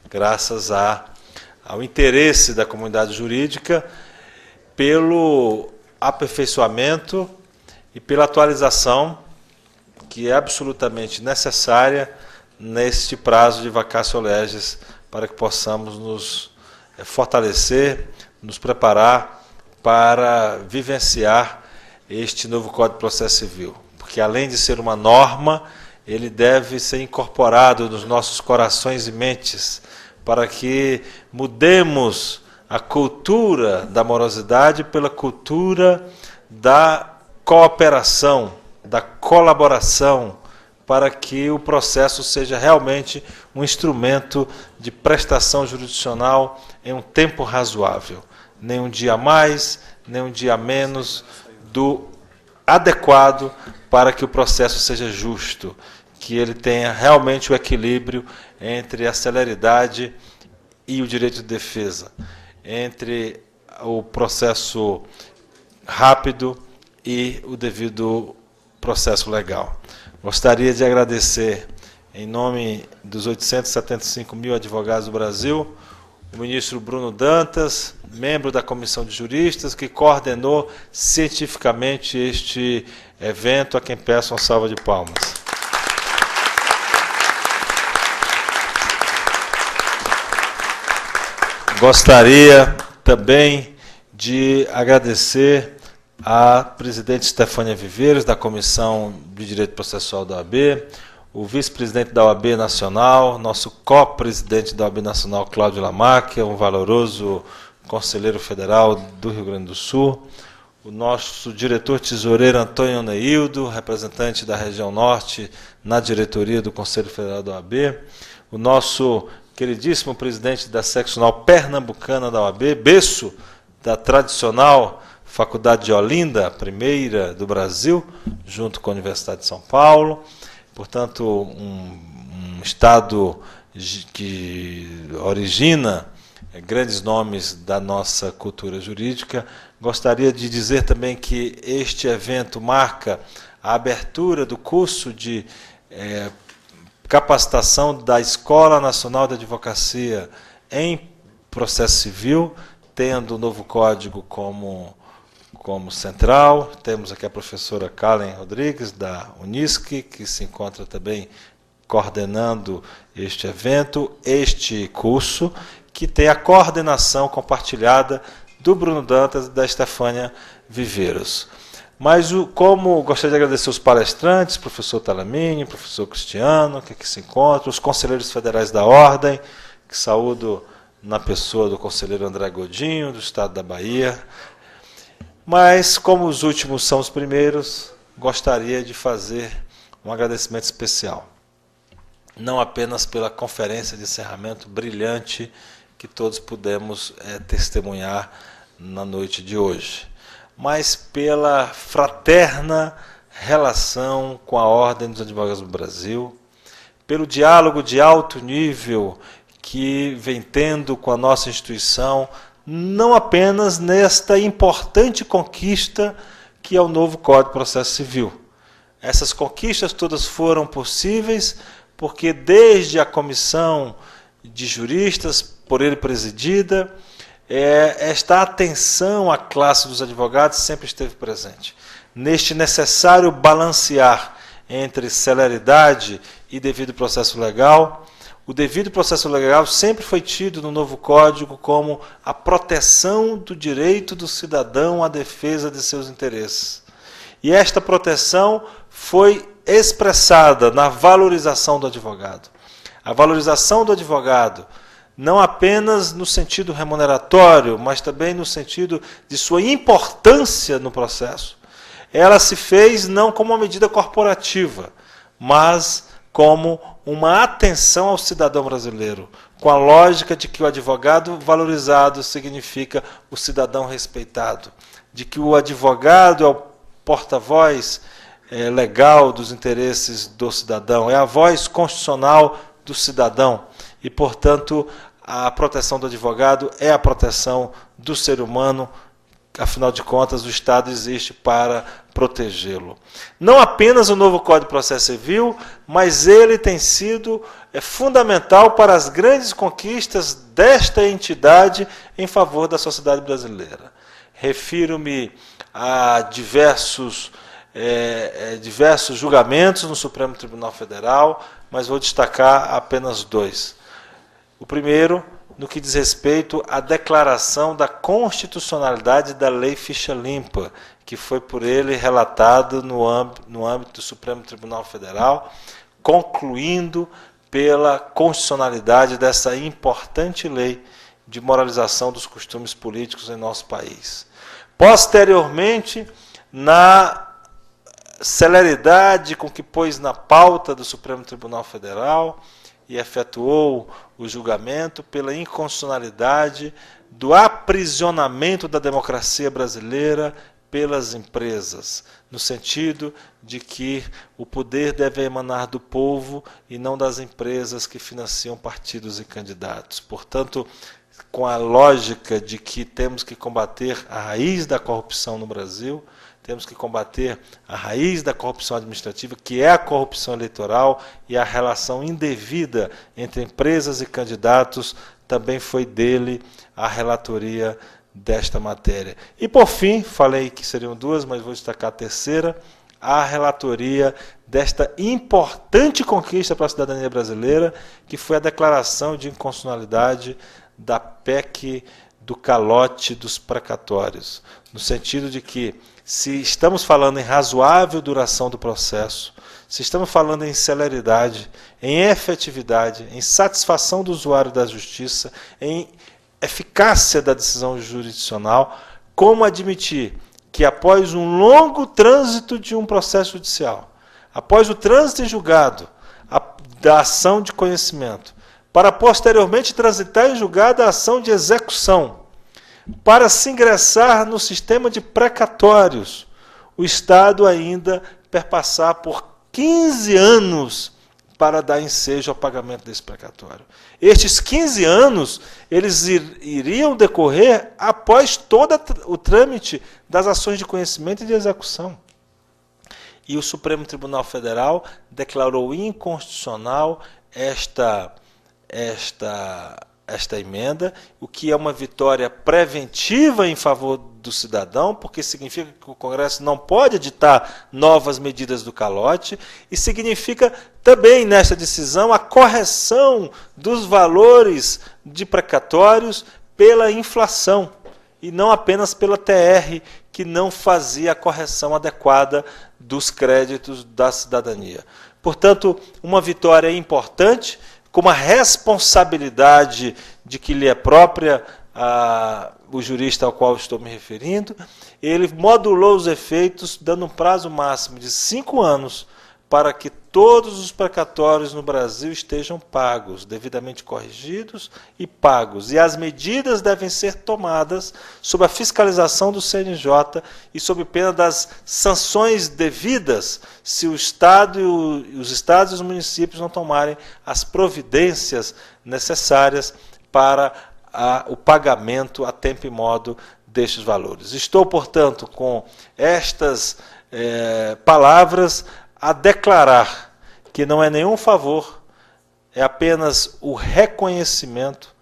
graças ao interesse da comunidade jurídica pelo aperfeiçoamento e pela atualização que é absolutamente necessária neste prazo de vacatio legis, para que possamos nos fortalecer, nos preparar para vivenciar este novo Código de Processo Civil. Porque, além de ser uma norma, ele deve ser incorporado nos nossos corações e mentes, para que mudemos a cultura da morosidade pela cultura da cooperação, da colaboração, para que o processo seja realmente um instrumento de prestação jurisdicional em um tempo razoável. Nem um dia a mais, nem um dia a menos, do adequado para que o processo seja justo, que ele tenha realmente o equilíbrio entre a celeridade e o direito de defesa, entre o processo rápido e o devido processo legal. Gostaria de agradecer, em nome dos 875 mil advogados do Brasil, o ministro Bruno Dantas, membro da Comissão de Juristas, que coordenou cientificamente este evento, a quem peço uma salva de palmas. Gostaria também de agradecer a presidente Stefânia Viveiros, da Comissão de Direito Processual da OAB, o vice-presidente da OAB Nacional, nosso co-presidente da OAB Nacional, Cláudio Lamarck, um valoroso conselheiro federal do Rio Grande do Sul, o nosso diretor-tesoureiro Antônio Neildo, representante da região norte na diretoria do Conselho Federal da OAB, o nosso queridíssimo presidente da seccional pernambucana da OAB, berço da tradicional Faculdade de Olinda, a primeira do Brasil, junto com a Universidade de São Paulo, portanto, um estado que origina grandes nomes da nossa cultura jurídica. Gostaria de dizer também que este evento marca a abertura do curso de capacitação da Escola Nacional de Advocacia em Processo Civil, tendo o novo código como central. Temos aqui a professora Karen Rodrigues, da Unisc, que se encontra também coordenando este evento, este curso, que tem a coordenação compartilhada do Bruno Dantas e da Stefânia Viveiros. Mas, como gostaria de agradecer os palestrantes, professor Talamini, professor Cristiano, que aqui se encontram, os conselheiros federais da Ordem, que saúdo na pessoa do conselheiro André Godinho, do Estado da Bahia. Mas, como os últimos são os primeiros, gostaria de fazer um agradecimento especial. Não apenas pela conferência de encerramento brilhante que todos pudemos testemunhar na noite de hoje, mas pela fraterna relação com a Ordem dos Advogados do Brasil, pelo diálogo de alto nível que vem tendo com a nossa instituição, não apenas nesta importante conquista que é o novo Código de Processo Civil. Essas conquistas todas foram possíveis porque desde a comissão de juristas, por ele presidida, esta atenção à classe dos advogados sempre esteve presente. Neste necessário balancear entre celeridade e devido processo legal, o devido processo legal sempre foi tido no novo Código como a proteção do direito do cidadão à defesa de seus interesses. E esta proteção foi expressada na valorização do advogado. A valorização do advogado não apenas no sentido remuneratório, mas também no sentido de sua importância no processo, ela se fez não como uma medida corporativa, mas como uma atenção ao cidadão brasileiro, com a lógica de que o advogado valorizado significa o cidadão respeitado, de que o advogado é o porta-voz legal dos interesses do cidadão, é a voz constitucional do cidadão e, portanto, a proteção do advogado é a proteção do ser humano. Afinal de contas, o Estado existe para protegê-lo. Não apenas o novo Código de Processo Civil, mas ele tem sido fundamental para as grandes conquistas desta entidade em favor da sociedade brasileira. Refiro-me a diversos julgamentos no Supremo Tribunal Federal, mas vou destacar apenas dois. O primeiro, no que diz respeito à declaração da constitucionalidade da Lei Ficha Limpa, que foi por ele relatado no âmbito do Supremo Tribunal Federal, concluindo pela constitucionalidade dessa importante lei de moralização dos costumes políticos em nosso país. Posteriormente, na celeridade com que pôs na pauta do Supremo Tribunal Federal e efetuou o julgamento pela inconstitucionalidade do aprisionamento da democracia brasileira pelas empresas, no sentido de que o poder deve emanar do povo e não das empresas que financiam partidos e candidatos. Portanto, com a lógica de que temos que combater a raiz da corrupção no Brasil, temos que combater a raiz da corrupção administrativa, que é a corrupção eleitoral, e a relação indevida entre empresas e candidatos, também foi dele a relatoria desta matéria. E, por fim, falei que seriam duas, mas vou destacar a terceira, a relatoria desta importante conquista para a cidadania brasileira, que foi a declaração de inconstitucionalidade da PEC do calote dos precatórios, no sentido de que, se estamos falando em razoável duração do processo, se estamos falando em celeridade, em efetividade, em satisfação do usuário da justiça, em eficácia da decisão jurisdicional, como admitir que após um longo trânsito de um processo judicial, após o trânsito em julgado da ação de conhecimento, para posteriormente transitar em julgado a ação de execução, para se ingressar no sistema de precatórios, o Estado ainda perpassar por 15 anos para dar ensejo ao pagamento desse precatório. Estes 15 anos, eles iriam decorrer após todo o trâmite das ações de conhecimento e de execução. E o Supremo Tribunal Federal declarou inconstitucional esta emenda, o que é uma vitória preventiva em favor do cidadão, porque significa que o Congresso não pode editar novas medidas do calote, e significa também, nesta decisão, a correção dos valores de precatórios pela inflação, e não apenas pela TR, que não fazia a correção adequada dos créditos da cidadania. Portanto, uma vitória importante, com uma responsabilidade de que lhe é própria o jurista ao qual estou me referindo. Ele modulou os efeitos, dando um prazo máximo de 5 anos para que todos os precatórios no Brasil estejam pagos, devidamente corrigidos e pagos. E as medidas devem ser tomadas sob a fiscalização do CNJ e sob pena das sanções devidas se o Estado os estados e os municípios não tomarem as providências necessárias para o pagamento a tempo e modo destes valores. Estou, portanto, com estas palavras a declarar que não é nenhum favor, é apenas o reconhecimento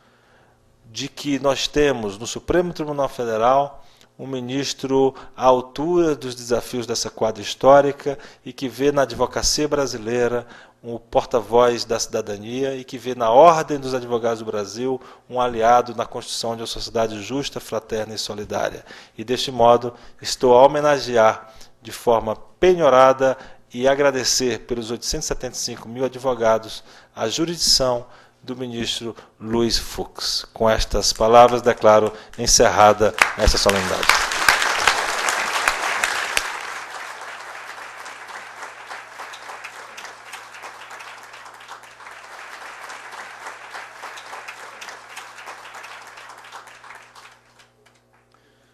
de que nós temos no Supremo Tribunal Federal um ministro à altura dos desafios dessa quadra histórica e que vê na advocacia brasileira um porta-voz da cidadania e que vê na Ordem dos Advogados do Brasil um aliado na construção de uma sociedade justa, fraterna e solidária. E, deste modo, estou a homenagear de forma penhorada e agradecer pelos 875 mil advogados a jurisdição do ministro Luiz Fux. Com estas palavras, declaro encerrada esta solenidade.